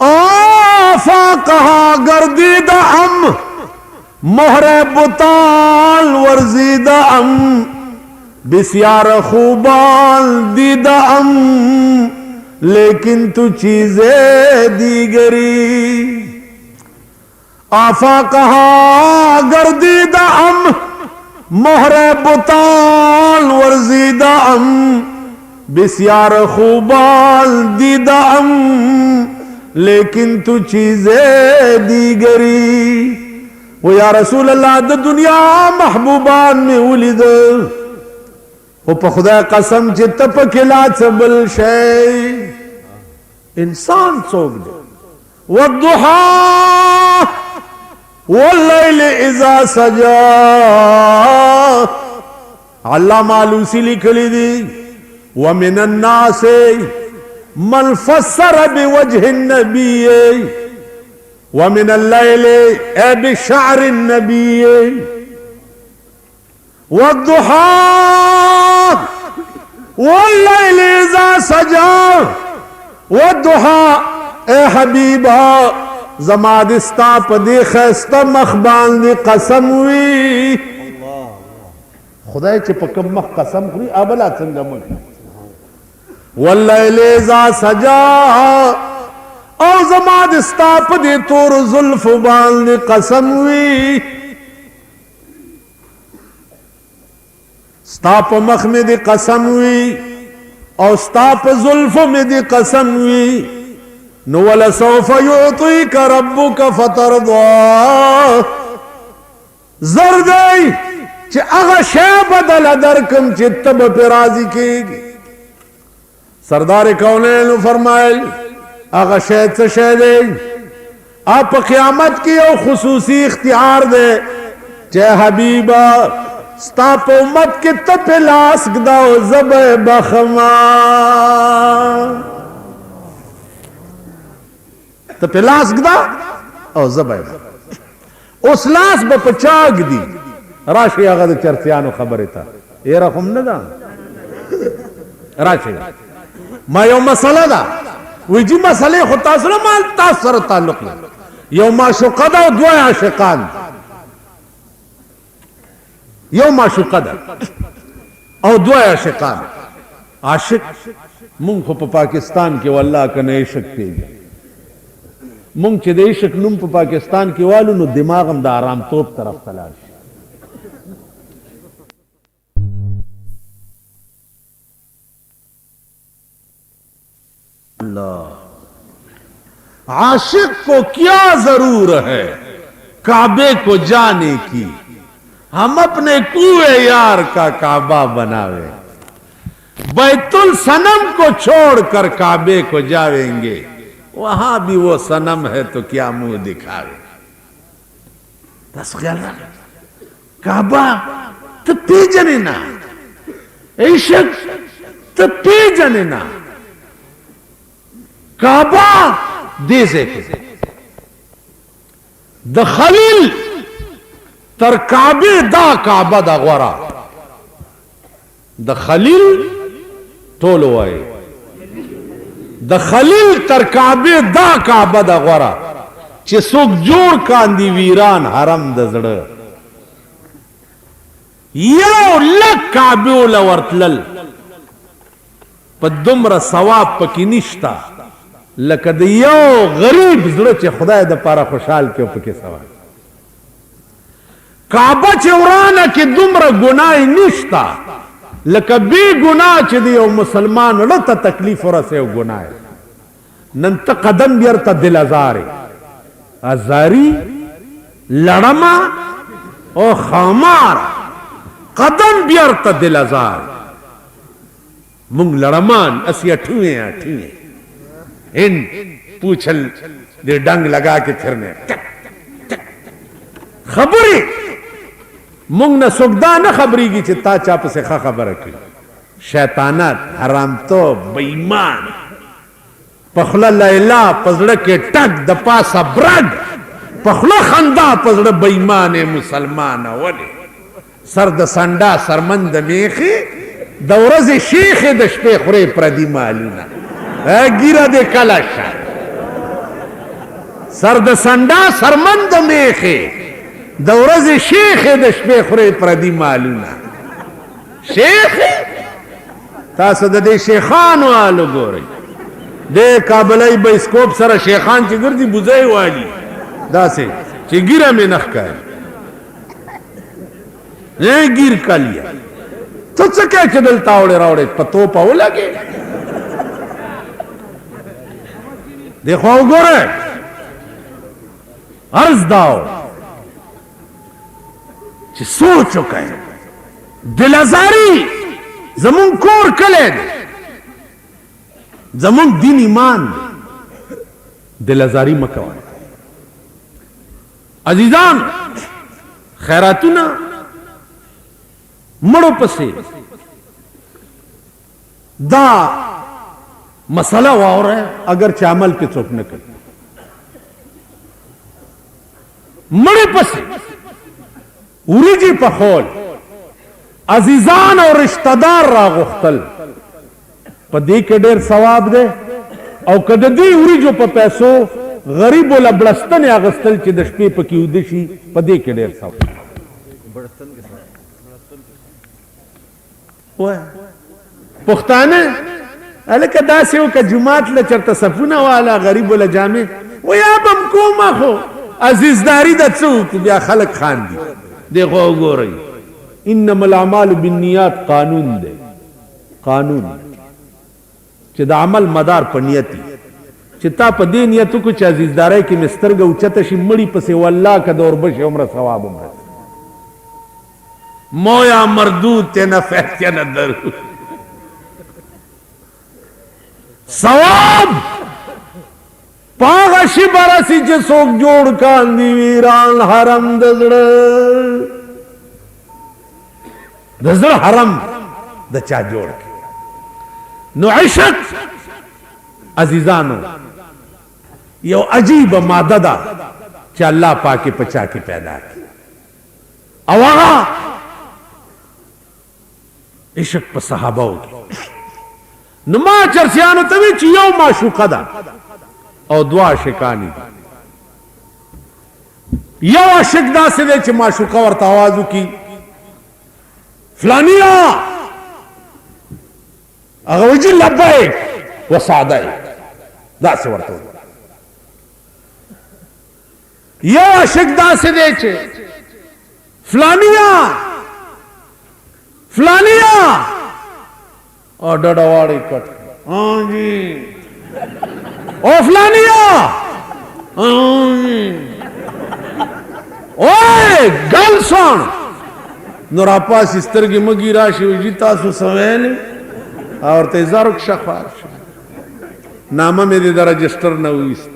Speaker 1: आफा कहा गर्दीदा अम मोहरे बुताल वर्जीदा अम बिस्यार खूबाल दीदा अम लेकिन तू चीजें दीगरी आफा कहा गर्दीदा अम मोहरे बुताल वर्जीदा अम बिस्यार खूबाल दीदाम, लेकिन तू चीजें दीगरी। वो या रसूल अल्लाह द दुनिया महबूबान में उलिद, वो पर खुदा कसम चे तप खिला सबल शय इंसान सोग दे। वद्दुहा वल्लैल इज़ा सजा, अल्लाह मालूसी लिखली दी। वमिनन नासे मन फस्सर बिवजहि नबी, वमिनल लैली बिशअरि नबी। वद्दुहा वल्लैल इज़ा सजा, वद्दुहा ए हबीबा जमादिस्ता पदे खैस्ता मखबान दी कसम हुई। खुदाए चे पकम मख कसम हुई अबला संगम वल्लैल इज़ा सजा, और जमादिस्ता पदे तोर जुल्फ बान दी कसम हुई। स्ताप मख में दी कसम हुई और स्ताप जुल्फ में दी कसम हुई। नुवल सौफ युतीका रब्बुका फतरदा, जरदई चे अगा शे बदल दरकम चित्तब पे राजी केगी। सरदार कौनैन फरमाए अगा शे से शे दे, आप क़यामत की और खुसूसी इख्तियार दे। चे हबीबा स्ताप उम्मत के तपे लास गदाओ ज़बे बखमा, तपे लास गदा और ज़बे उस लास बपचाग दी। राशि अगद चर्चियानो खबर था ये रकम न दा राशि मा यो मसला दा विजी मसले होता सर माल तासर ताल्लुक यो माशुकदा दो आशिकान, यो माशुकदा और दो आशिकान। आशिक मुंग को पाकिस्तान के अल्लाह का नए शक्ति मुंग चे देशक नुम पाकिस्तान के वालू नु दिमागम दा आराम तोप तरफ तलाश। आशिक को क्या जरूर है काबे को जाने की, हम अपने कुए यार का काबा बनावे। बैतुल सनम को छोड़कर काबे को जावेंगे, वहां भी वो सनम है तो क्या मुंह दिखावे। बस ख्याल काबा तो पीजने ना, इश्क तो पीजने ना, काबा देसे द खलील तर काबे दा काबा दा गोरा द खलील टोलो आए द खलील तर काबे दा काबा दा गोरा चे सुख जोड़ कांदी वीरान हरम दजड़ यो लक काबे लवर्तलल पदुमर सवाब पकी निश्ता लकद यो गरीब जड़ चे खुदा द पारा खुशहाल के उपके सवाल काबा चौराना के दुमर गुनाह निश्ता लकबी गुनाह चे दियो मुसलमान लता तकलीफ और से गुनाह नंत कदम बिरता दिल अजारे अजारी लड़मा और खामार कदम बिरता दिल अजार मुंग लड़मान असी अठुए इन पूछल दे डंग लगा के फिरने खबरी मुंग न सुगदा न खबरी की चित्ता चाप से खा खबर की शैतानत हराम तो बेईमान पखला लैला पजड़ के टक दपा सा ब्रड पखला खंदा पजड़ बेईमान मुसलमान वले सर्द संडा सरमंद मेखे दौरज शेख दशपे खुरे प्रदी मालूना गिरा दे कलाशा सर्द संडा सरमंद मेखे दौरज शेख दशपे खुरे प्रदी मालूना शेख तासद दे शेखान वालो गोरे दे काबलाई बाइस्कोप सरा शेखान चिगुर्दी बुझाई वाली दासे चिगिरा में नख का गिर का लिया څه څه کې چې دلته اوړې راوړې په توپه ولګې دیکھو وګوره عرض داو چې سوچ وکړئ دلازاری زمون کور کلی دی زمون دین ایمان دی دلازاری مه کوئ عزیزان خیراتونه مړو پسې دا مسله واوره اگر چې عمل کې څوک نه کوي مړې پسې وریجې پخول عزیزان او رشتہ دار راغوښتل په دې کې ډېر ثواب دی او که د دې وریجو په پیسو غریبو له بړستنې اخیستل چې د شپې پکې ویده شي په دې کې ډېر ثواب پښتانه هلکه داسې وکړه جومات له چېرته صفونه واله غریبو له جامې ویا به م کومه خو عزیزداري ده څه وکړو بیا خلک خاندي دی خو وګورئ انما الاعمال بالنیات قانون دی قانون چې د عمل مدار په نیت چې تا په دې نیت وکړو چې عزیزدارۍ کې مې سترګه اوچته شي مړي پسې والله که د اوربشې عمره ثواب عمره مویا مردود ته نه فیتیا نه درود ثواب پاغه شي برسي چې څوک جوړ کاندي ویران حرم د زړه د زړه حرم د چا جوړ نو عشق عزیزانو یو عجیب ماده ده چې الله پاکي پچا کې پیدا کړي او هغه عشق په صحابه کې نو ما چرسیانو ته وی چې یو معشوقه ده او دوا عاشقانی یو عاشق داسې دی چې معشوقه ورته آواز وکړي فلانیه هغه وایي لبیک وسعدیک داسې ورته یو عاشق داسې دی چې فلانیه فلانیه او ډډه واړی کټ ہاں جی او فلانیه اوئے گل سن نو راپاس سترګې مګي راشي وي تاسو سوین اور ته زارک شخوار نامه مې د رجستر نه وېست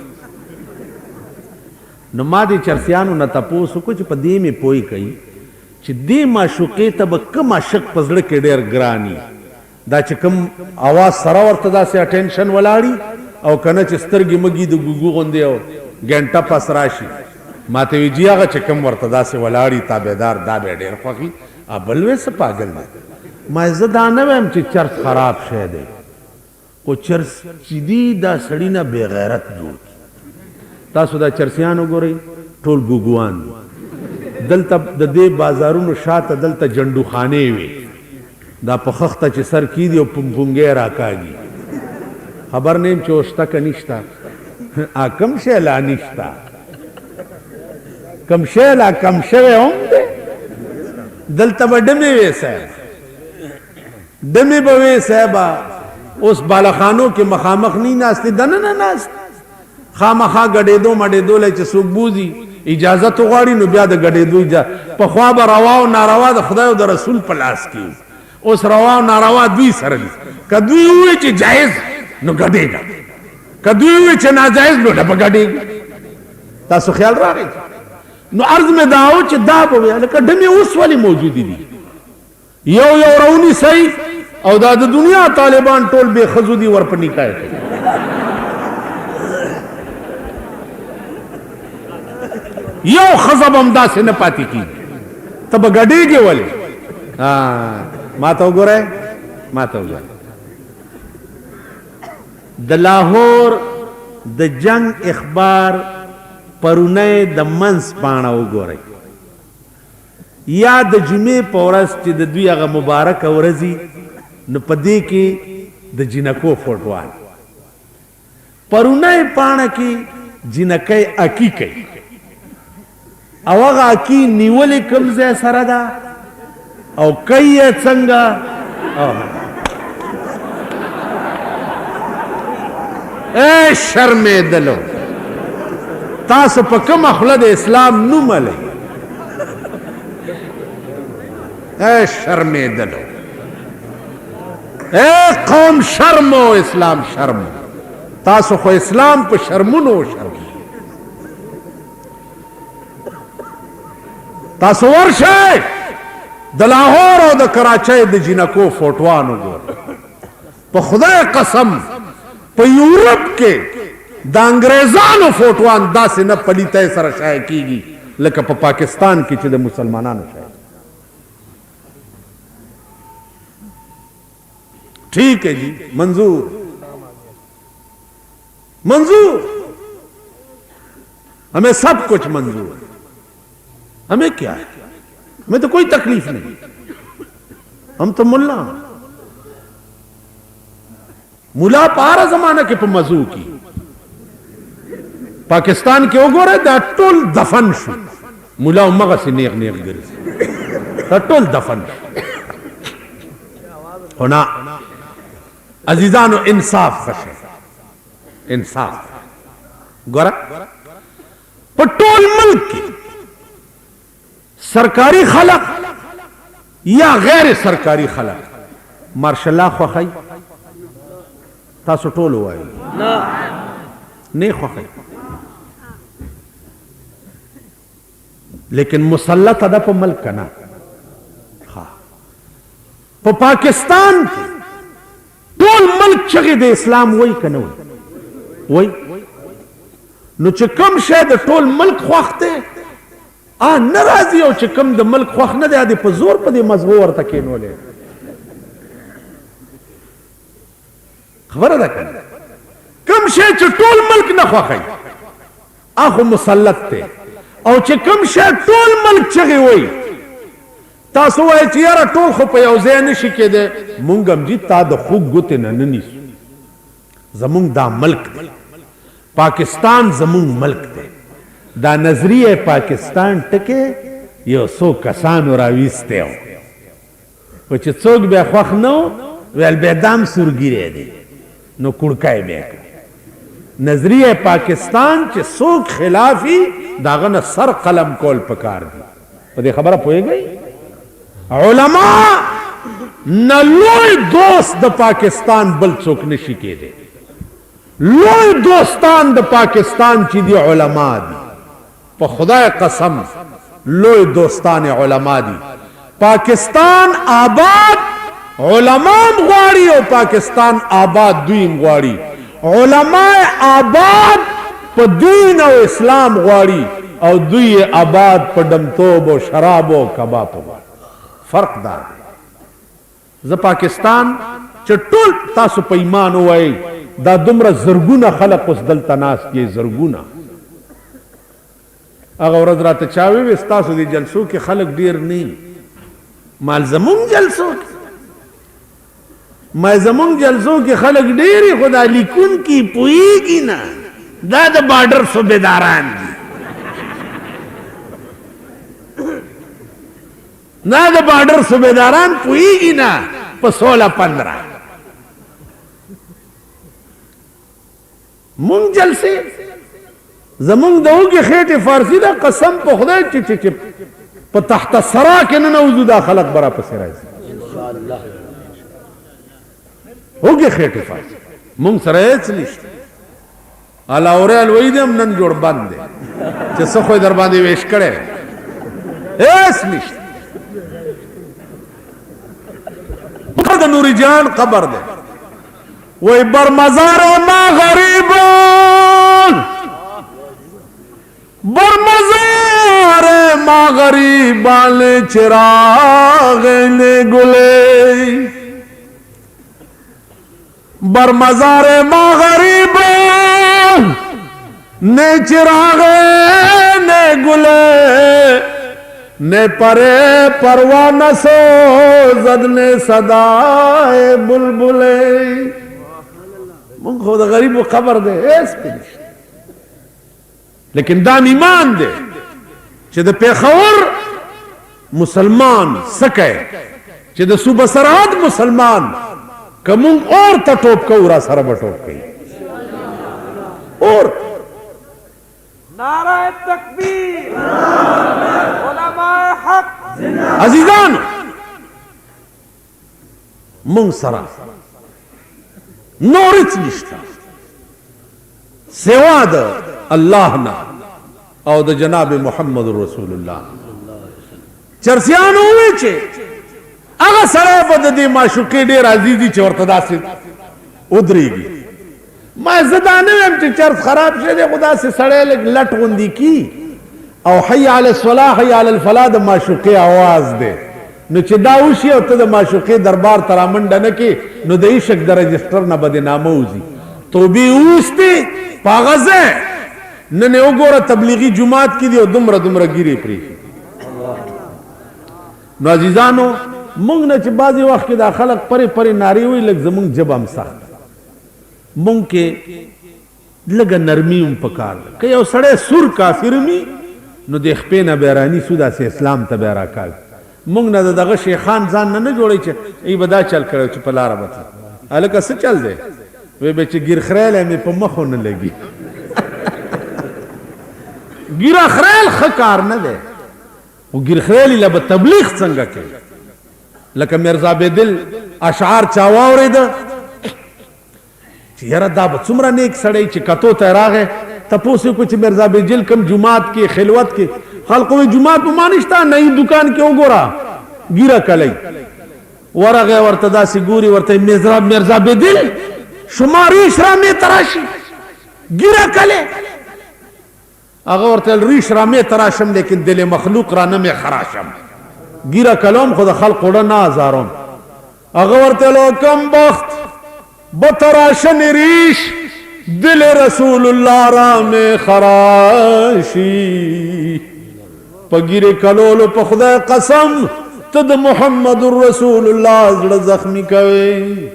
Speaker 1: نو ما دې چرسیانو نه تاسو کو چې په دې مې پوي کوي چې دې معشوقې ته به کوم عاشق په زړه کې ډېر ګراني دا چې کوم اواز سره ورته داسې اټینشن ولاړي او کنه چې سترګې مګي د ګوګو غوندې او ګنټه پس راشي ما ته وی جی هغه چې کوم ورته داسې ولاړي تابعدار دا به ډېر خوښي بل وې څه پاگل دی ما زه دا نه وایم چې چرس خراب شی دی خو چرس چې دی دا سړي نه بې غیرت جوړ تاسو دا چرسیان وګورئ ټول ګوګوان دلته د دې بازارونو شاته دلته جنډوخانې وي دا په خخته چې سر کیدي او پمپونګې راکاږي خبر نیم چې اوشته که نشته کم شی لا نشته کم شی لا کم شوی هم دی دلته به ډمې وې صاحب ډمې به وې صاحبه اوس بالخانو کې مخامخ نه ناستې دننه ناست خامخا ګډېدو مډېدو لی چې څوک بوځي اجازت وغواړي نو بیا د ګډېدو پخوا به روا او ناروا د خدای او د رسول په لاس کې اوس روا او ناروا دوی سره دي که دوی ووایي چې جایز نو ګډېږه که دوی ووایي چې ناجایز نو ډبه ګډېږه تاسو خیال راغی نو عرض مې دا و چې دا به وي لکه ډمې اوس ولې موجودې دي یو یو رونی صحیح او دا د دنیا طالبان ټول بې ښځو دي ور په نکاح کوي یو ښځه به هم داسې نه پاتې کېږي ته به ګډېږې ولې ما ته وګورئ ما ته وګورئ د لاهور د جنگ اخبار پرونی د منځ پاڼه وګورئ یا د جمعې په ورځ چې د دوی هغه مبارکه ورځي نو په دې کې د جنکو فوټوال پرونی پاڼه کې جنکۍ اکی کوي او هغه اکی نیولې کوم ځای سره ده او کوي څنګه اے شرمېدلو تاسو په کومه خوله د اسلام نوم لئ اے شرمېدلو اے قوم شرمو اسلام شرمو تاسو خو اسلام په شرمونو شرم تاسو ورشئ د لاهور او د کراچۍ د جنکو فوټوان وګورئ په خدای قسم په یورپ کې د انګریزانو فوټوان داسې نه پلیتۍ سره شایع کیږي لکه په پاکستان کې چې د مسلمانانو شایع ٹھیک ہے جی منظور منظور ہمیں سب کچھ منظور ہے ہمیں کیا ہے ہمیں تو کوئی تکلیف نہیں ہم تو ملا ملا پارا زمانہ کے پا مزو کی پاکستان کے اوگو رہے دا ٹول دفن شو ملا امگا سے نیغ نیغ گرز دا ٹول دفن شو ہونا عزیزانو انصاف خشه انصاف گورا پا ٹول ملک کی سرکاری خلق یا غیر سرکاری خلق مارشاء اللہ خوخی تاسو ټول وایي نه خوخی لیکن مسلط ده په ملک کنا په پاکستان ټول ملک چغې د اسلام وای کنه وای نو چې کوم شی د ټول ملک خوښ دی ناراضي او چې کوم د ملک خوښ نه دی په زور په دې مذهب ورته کېنولې خبره ده کنه کوم شی چې ټول ملک نه خوښي اخو مسلط دی او چې کوم شی ټول ملک چغې وای تاسو وای چې یاره ټول خو په یو ځای نشي کېدی مونږ هم دي تا د خوږ ګوتې نه نیسو زمونږ دا ملک دی پاکستان زمونږ ملک دی دا نظریه پاکستان ټکه یو څو کسانو راویستی و خو چې څوک بیا خوښ نه و ویل بیا دام سورګیری دی نو کوړکی بیا کړ نظریه پاکستان چې څوک خلافي د هغه نه سر قلم کول پکار دي په دې خبره پوهېږئ علما نه لوی دوست د پاکستان بل څوک نشي کېدی لوی دوستان د پاکستان چې دي علما دي په خدای قسم لوی دوستان علما دي پاکستان آباد علما غواړي او پاکستان آباد دوی غواړي علما آباد په دین او اسلام غواړي او دوی آباد په دمتوب او شراب او کباب فرق دار ز پاکستان چې ټول تاسو په ایمان وای دا دومره زرګونه خلق اوس دلته ناست کې زرګونه هغه ورځ راته چا وی ستاسو دې جلسو کې خلق ډیر نه مال زمونږ جلسو ما زمونږ جلسو کې خلق ډیری خدا لیکون کې پوېږي نه دا د بارډر صوبیداران دي نه د بارډر صوبیداران پوېږي نه په 16-15 مونږ جلسه زمونږ د اوږې خېټې فارسي ده قسم په خدای چې په تحت سرا کې نه نوځو دا خلق برا پسې راځي اوږې خېټې فارسي مونږ سره هېڅ نشته الاورال وایي دی هم نن جوړ بند دی چې څه خو یې در باندې ویش کړی هېڅ نشته د نوری جان قبر دے وی بر مزار ما غریبان بر مزار ما غریبان چراغ نے گلے بر مزار ما غریبان نے چراغ نے گلے نے پرے پروانہ سو زد نے صدائے بلبلے من خود غریب و خبر دے ایس پنش لیکن دام ایمان دے چھ دا پیخور मुसलमान सके چې د صوبه سرحد مسلمان کمون اور ته ټوپ کو را سره بټوپ کوي اور
Speaker 2: نعرہ تکبیر علماء حق
Speaker 1: عزیزان مونږ سره نور هیڅ نشته سوا د الله نه او د جناب محمد رسول الله چرسیانو وی چې هغه سره په دې معشوقې ډېر عزیزي چې ورته داسې ودرېږي ما زه دا نه ویم چې چرس خراب شي دی خو داسې سړی لږ لټ غوندې کي او حي علی الصلاح حي علی الفلاح د معشوقې آواز دی نو چې دا وشي او ته د معشوقې دربار ته رامنډه نه کړې نو د عشق د رجسټر نه به دې نامه وځي توبې وویستې په هغه ځای نن یې وګوره تبلیغي جومات کې دي او دومره دومره ګیرې پرېښي نو عزیزانو مونږ نه چې بعضې وخت کې دا خلک پرې پرې نارې وایي لږ زمونږ ژبه هم سخت مونږ کې لږه نرمي هم پکار ده که یو سړی سور کافر وي نو د خپې نه بیا رانیسو داسې اسلام ته بیا راکاږي مونږ نه د دغه شیخان ځان نه نه جوړوي چې ای به دا چل کړی چې په لاره به تلل هلکه څه چل دی وی به چې ګیر خریلی مې په مخو نه لګي ګیره خریل ښه کار نه دی خو ګیر خریلي له به تبلیغ څنګه کوي لکه مرزا بیدل اشعار چا واورېده چې یاره دا به څومره نیک سړی چې کتو ته راغی تپوس یې وکړو چې مرزا بیدل کوم جومات کې خلوت کې خلقو وی جومات په ما نشته نئی دکان کې وګوره ګیره کلی ورغی ورته داسې ګوري ورته مرزا بیدل شما ریش رامې تراشي ګیره کلی هغه ورته ریش رامې تراشم لیکن دل مخلوق را نه مې خراشم ګیره کلوم خو د خلق وړه نه ازارم هغه ورته لو کم بخت بتراشن ریش دل رسول الله را میں خراشی پا ګیره کلولو په خدای قسم ته د محمد رسول الله زړه زخمی کوي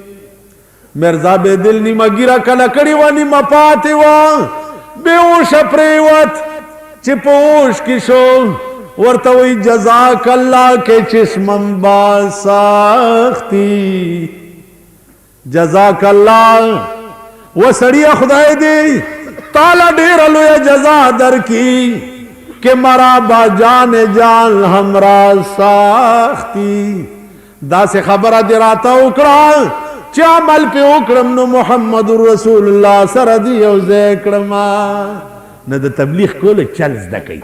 Speaker 1: مرزا بیدل نیمه ګیره کله کړې وه نیمه پاتې وه بې اوشه پرېوت چې په اوش کې شو ورته وی جزاک الله کے چشمم با ساختی جزاک الله و سړی خدای دې تعالی ډېر لوی جزا درکړي کہ مرا با جان جان हमरा ساختی دا سے خبره دې راته وکړه چې عمل په وکړم نو محمد رسول الله سره دې یو ځای کړم نه د تبلیغ کول چل زده کوي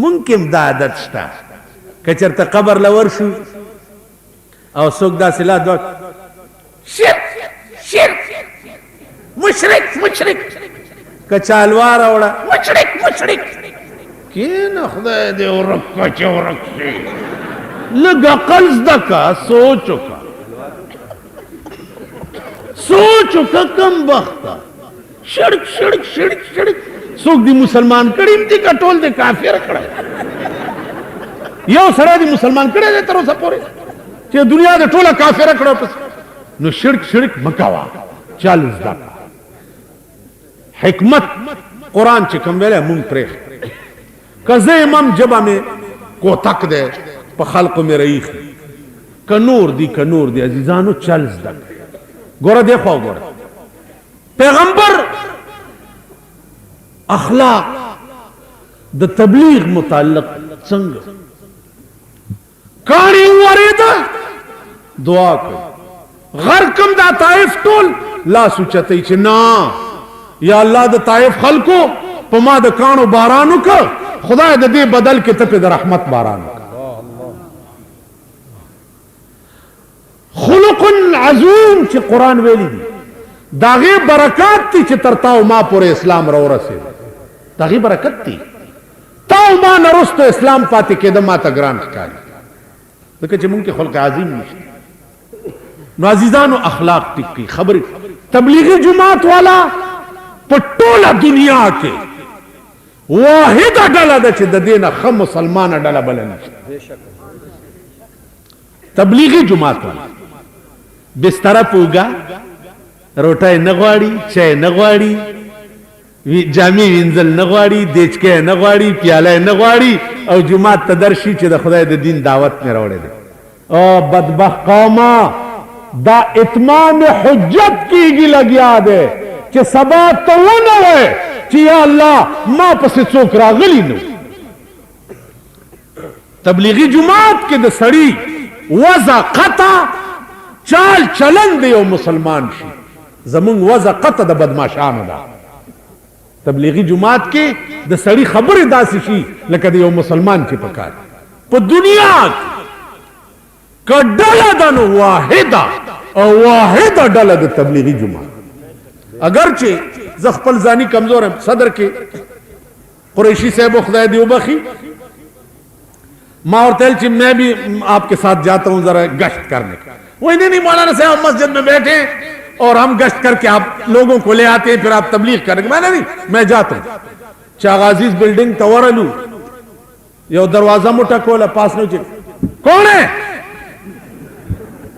Speaker 1: ممکن دا عادت شته که چېرته قبر لور شو او څوک داسې لا دوه شرک شرک مشرک مشرک که چالوا راوړه مشرک مشرک کینه خدای دې ورک که چې ورک شي لږ عقل زده که سوچ وکړه سوچ وکړه کم بخته شرک شرک شرک شرک څوک دی مسلمان کړي دي که ټول دی کافر کړی یو سړی دی مسلمان کړی دی تر اوسه پورې چې دنیا د ټوله کافره کړه پس نو شرک شرک مه کوه چل زده کړه حکمت قرآن چې کوم ویلی مونږ پرېښ که زه امام ژبه مې کوتک دی په خلقو مې رایښ دی که نور دی که نور دی عزیزانو چل زده کړه ګوره دی خوا ګوره پیغمبر اخلاق د تبلیغ متعلق څنګه کاڼي وورېده دعا کوي غر کم دا طائف ټول لاس اوچتوي چې نه یا الله د طائف خلکو په ما د کاڼو باران وکړه خدای د دې بدل کې ته پې د رحمت باران وکړه خلق عظیم چې قرآن ویلی دي د هغې برکات دي چې تر تا او ما پورې اسلام راورسېد د هغې برکت دي تا او ما نه وروسته اسلام پاتې کېده ما ته ګران ښکاري ځکه چې مونږ کې خلق عظیم نشته نو عزیزانو اخلاق ټیک کړي خبرې تبلیغي جماعت والا په ټوله دنیا کې واحده ډله ده چې د دې نه ښه مسلمانه ډله بله نشته تبلیغي جماعت والا بستره پوګه روټۍ نه غواړي چای نه غواړي جامې وینځل نه غواړي دیچکی نه غواړي پیاله نه غواړي او جماعت تدرشی چې د خدای د دین دعوت نه راوړی دی. او بدبخت قوما دا اتمام حجت کیږي لګیا دی چې سبا ته ونه وای چې یا الله ما پسې څوک راغلی نو. تبلیغی جماعت کې د سړی وضع قطع چال چلن دی یو مسلمان شي. زمون وضع قطع د بدمعشانو ده. تبلیغی جماعت کې د سړی خبره داسې شي لکه د یو مسلمان چې پکار په دنیا کډله د نو واحده او واحده ډله د تبلیغی جماعت. اگر چې ز خپل ځاني کمزور صدر کې قریشی صاحب خدای دی وبخي ما اور تل چې میں بھی آپ کے ساتھ جاتا ہوں ذرا گشت کرنے. وہ نہیں مولانا صاحب مسجد میں بیٹھے اور ہم گشت کر کے آپ لوگوں کو لے آتے ہیں پھر آپ تبلیغ کریں گے. میں نہیں میں جاتا ہوں. چاغ عزیز بلڈنگ تورلو یہ دروازہ موٹا کھولا پاس نہیں چل کون ہے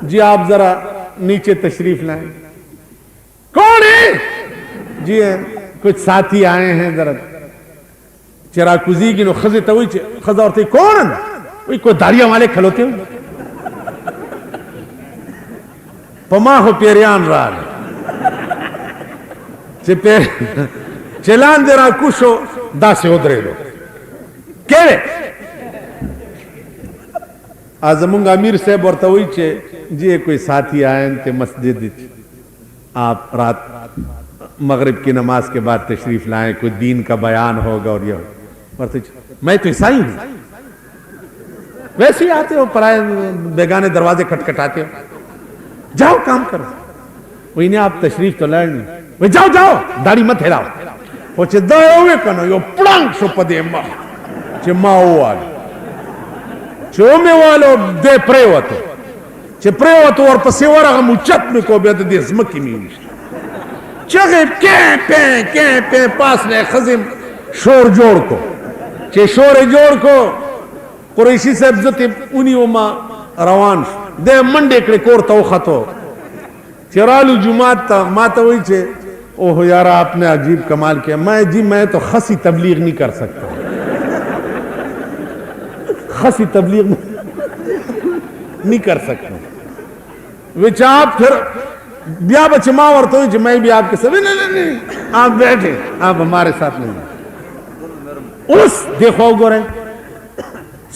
Speaker 1: جی آپ ذرا نیچے تشریف لائیں. کون ہے جی کچھ ساتھی آئے ہیں ذرا چراکوزی کی نو خزے تو خزا اور کون وہی کوئی داڑیاں والے کھلوتے ہو پما ہو پیریان رال چلان دے را کشو دا سے ادرے لو کہے آزمونگ امیر صاحب اور توئی چھے جی کوئی ساتھی آئیں تے مسجد آپ رات مغرب کی نماز کے بعد تشریف لائیں کوئی دین کا بیان ہوگا اور یہ میں تو عیسائی ہوں. ویسے ہی آتے ہو پرائے بیگانے دروازے کھٹکھٹاتے ہو جاؤ کام کرو. وہی نہیں آپ تشریف تو لائیں وہ جاؤ جاؤ داڑھی مت ہلاؤ وہ چھے دا ہوئے کنو یو پڑنگ شو پدے ما چھے ماو والو چھو میں والو دے پریواتو چھے پریواتو اور پسی ورغم اچت میں کو بیاد دے زمکی میں نشتا چگے کیں پیں پاس نے خزم شور جوڑ کو چھے شور جوڑ کو قریشی صاحب زتی انہی وما روان دے منڈے کڑے کورتا وخطو چرالو جماعت تا ماتا ہوئی چھے اوہ یار آپ نے عجیب کمال کیا. میں تو خسی تبلیغ نہیں کر سکتا خسی تبلیغ نہیں کر سکتا وچ آپ پھر بیا بچے ماں ورطا ہوئی چھے میں بھی آپ کے ساتھ نہیں آپ بیٹھے آپ ہمارے ساتھ نہیں. اس دیکھو گو رہے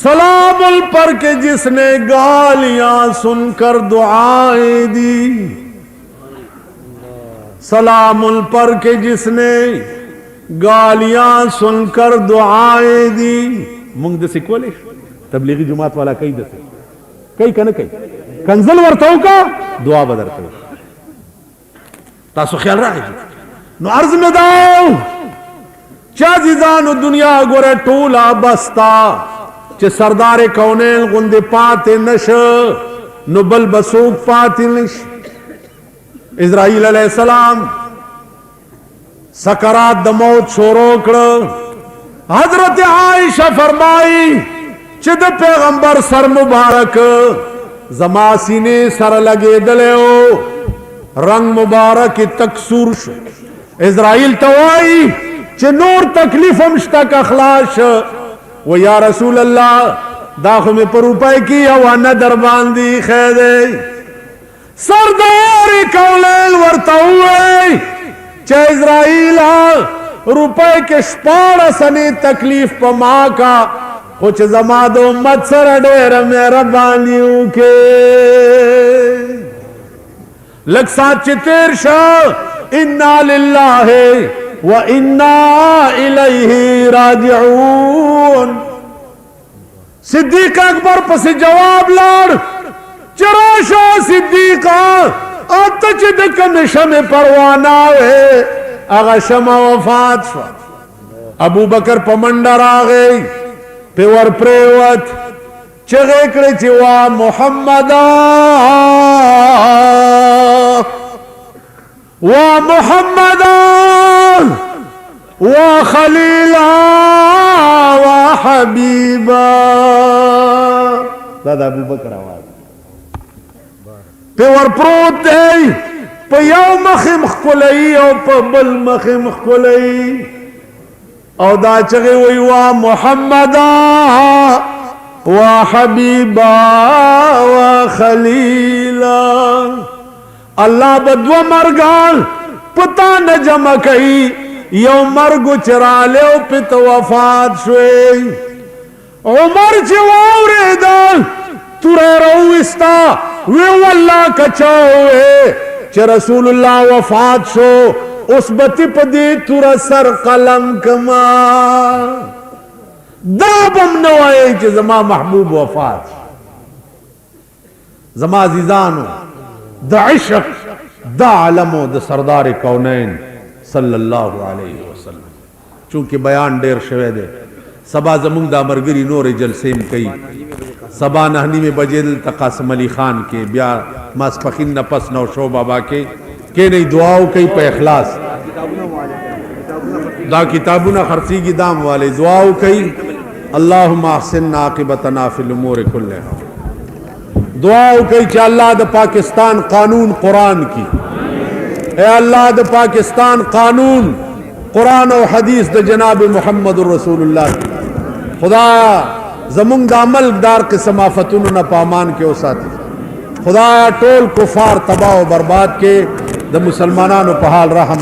Speaker 1: سلام پر کے جس نے گالیاں سن کر دعائیں دی. سلام پر کے جس نے گالیاں سن کر دعائیں دی. منگ دسی کولش تبلیغی جماعت والا کئی دسی کئی کنا کئی کنزل ورتاو کا دعا بدرتاو تاسو خیال رہا ہے نو عرض میں داؤ چازیزانو دنیا گورے ٹولا بستا چه سردار کونین غندے پاتے نش نو بل بسوک پاتے نش. اسرائیل علیہ السلام سکرات دا موت شروع کر. حضرت عائشہ فرمائی چه دا پیغمبر سر مبارک زما سینے سر لگے دلے ہو رنگ مبارک تکسور شو. اسرائیل توائی چه نور تکلیف ہمشتا کا اخلاش و یا رسول اللہ داخل میں پر اوپائے کی وانا درباندی خیدے. سردار کولین ورطا ہوئے چه اسرائیل روپے کے شپاڑ سنی تکلیف پا ماں کا خوچ زماد امت سر دیر میرا باندیوں کے لگ ساتھ چتیر شا انا للہ و انا الیہ راجعون. صدیق اکبر پس جواب لار چراشا صدیقہ آتا چی دکم شم پروانا ہے اگا شمع وفات شوا. ابو بکر پمندر آگئی پیور پریوت چگے کڑے چی وا محمدہ وا محمدہ وا خلیلہ وا حبیبہ. دادا ابو بکر آواز پیور پروت دے پا یو مخی مخکولی او پا بل مخی مخکولی और दा चगे वही वा मोहम्मदा वा हबीबा वा खलीला। अल्लाह बदवा मरगाल पता न जमा कई यो मरगु चरा ले पित वफात शुए। उमर चवावरे दाल तुरे रोविस्ता वे वल्ला कचाओए च रसूलुल्लाह वफात शो उस बती पदी तुरा सर कलंक मा दाबम नवाए च जमा महबूब वफात जमा अजीजानो द इश्क द आलमो द सरदार कौनैन सल्लल्लाहु अलैहि वसल्लम। चूंकि बयान डेर शवे दे सबा जमुंग दा मरगरी नोर जलसेम कई सबा नहनी में बजेल तकासम अली खान के ब्या मासपखिन नपस नौ शो बाबा के नहीं दुआओं कई पे इखलास दा किताबुना खर्ची की दाम वाले दुआओं कई अल्लाहुम्मा अहसिन आक़िबतना फिल उमूर कुल्लिहा। दुआओं कई च अल्लाह द पाकिस्तान कानून कुरान की ए अल्लाह द पाकिस्तान कानून कुरान और हदीस द जनाब मोहम्मद रसूलुल्लाह खुदा जमुंग द अमल दार के समाफतुन न पामान के साथी खुदा टोल कुफार तबाह बर्बाद के द मुसलमानान पहाल रहम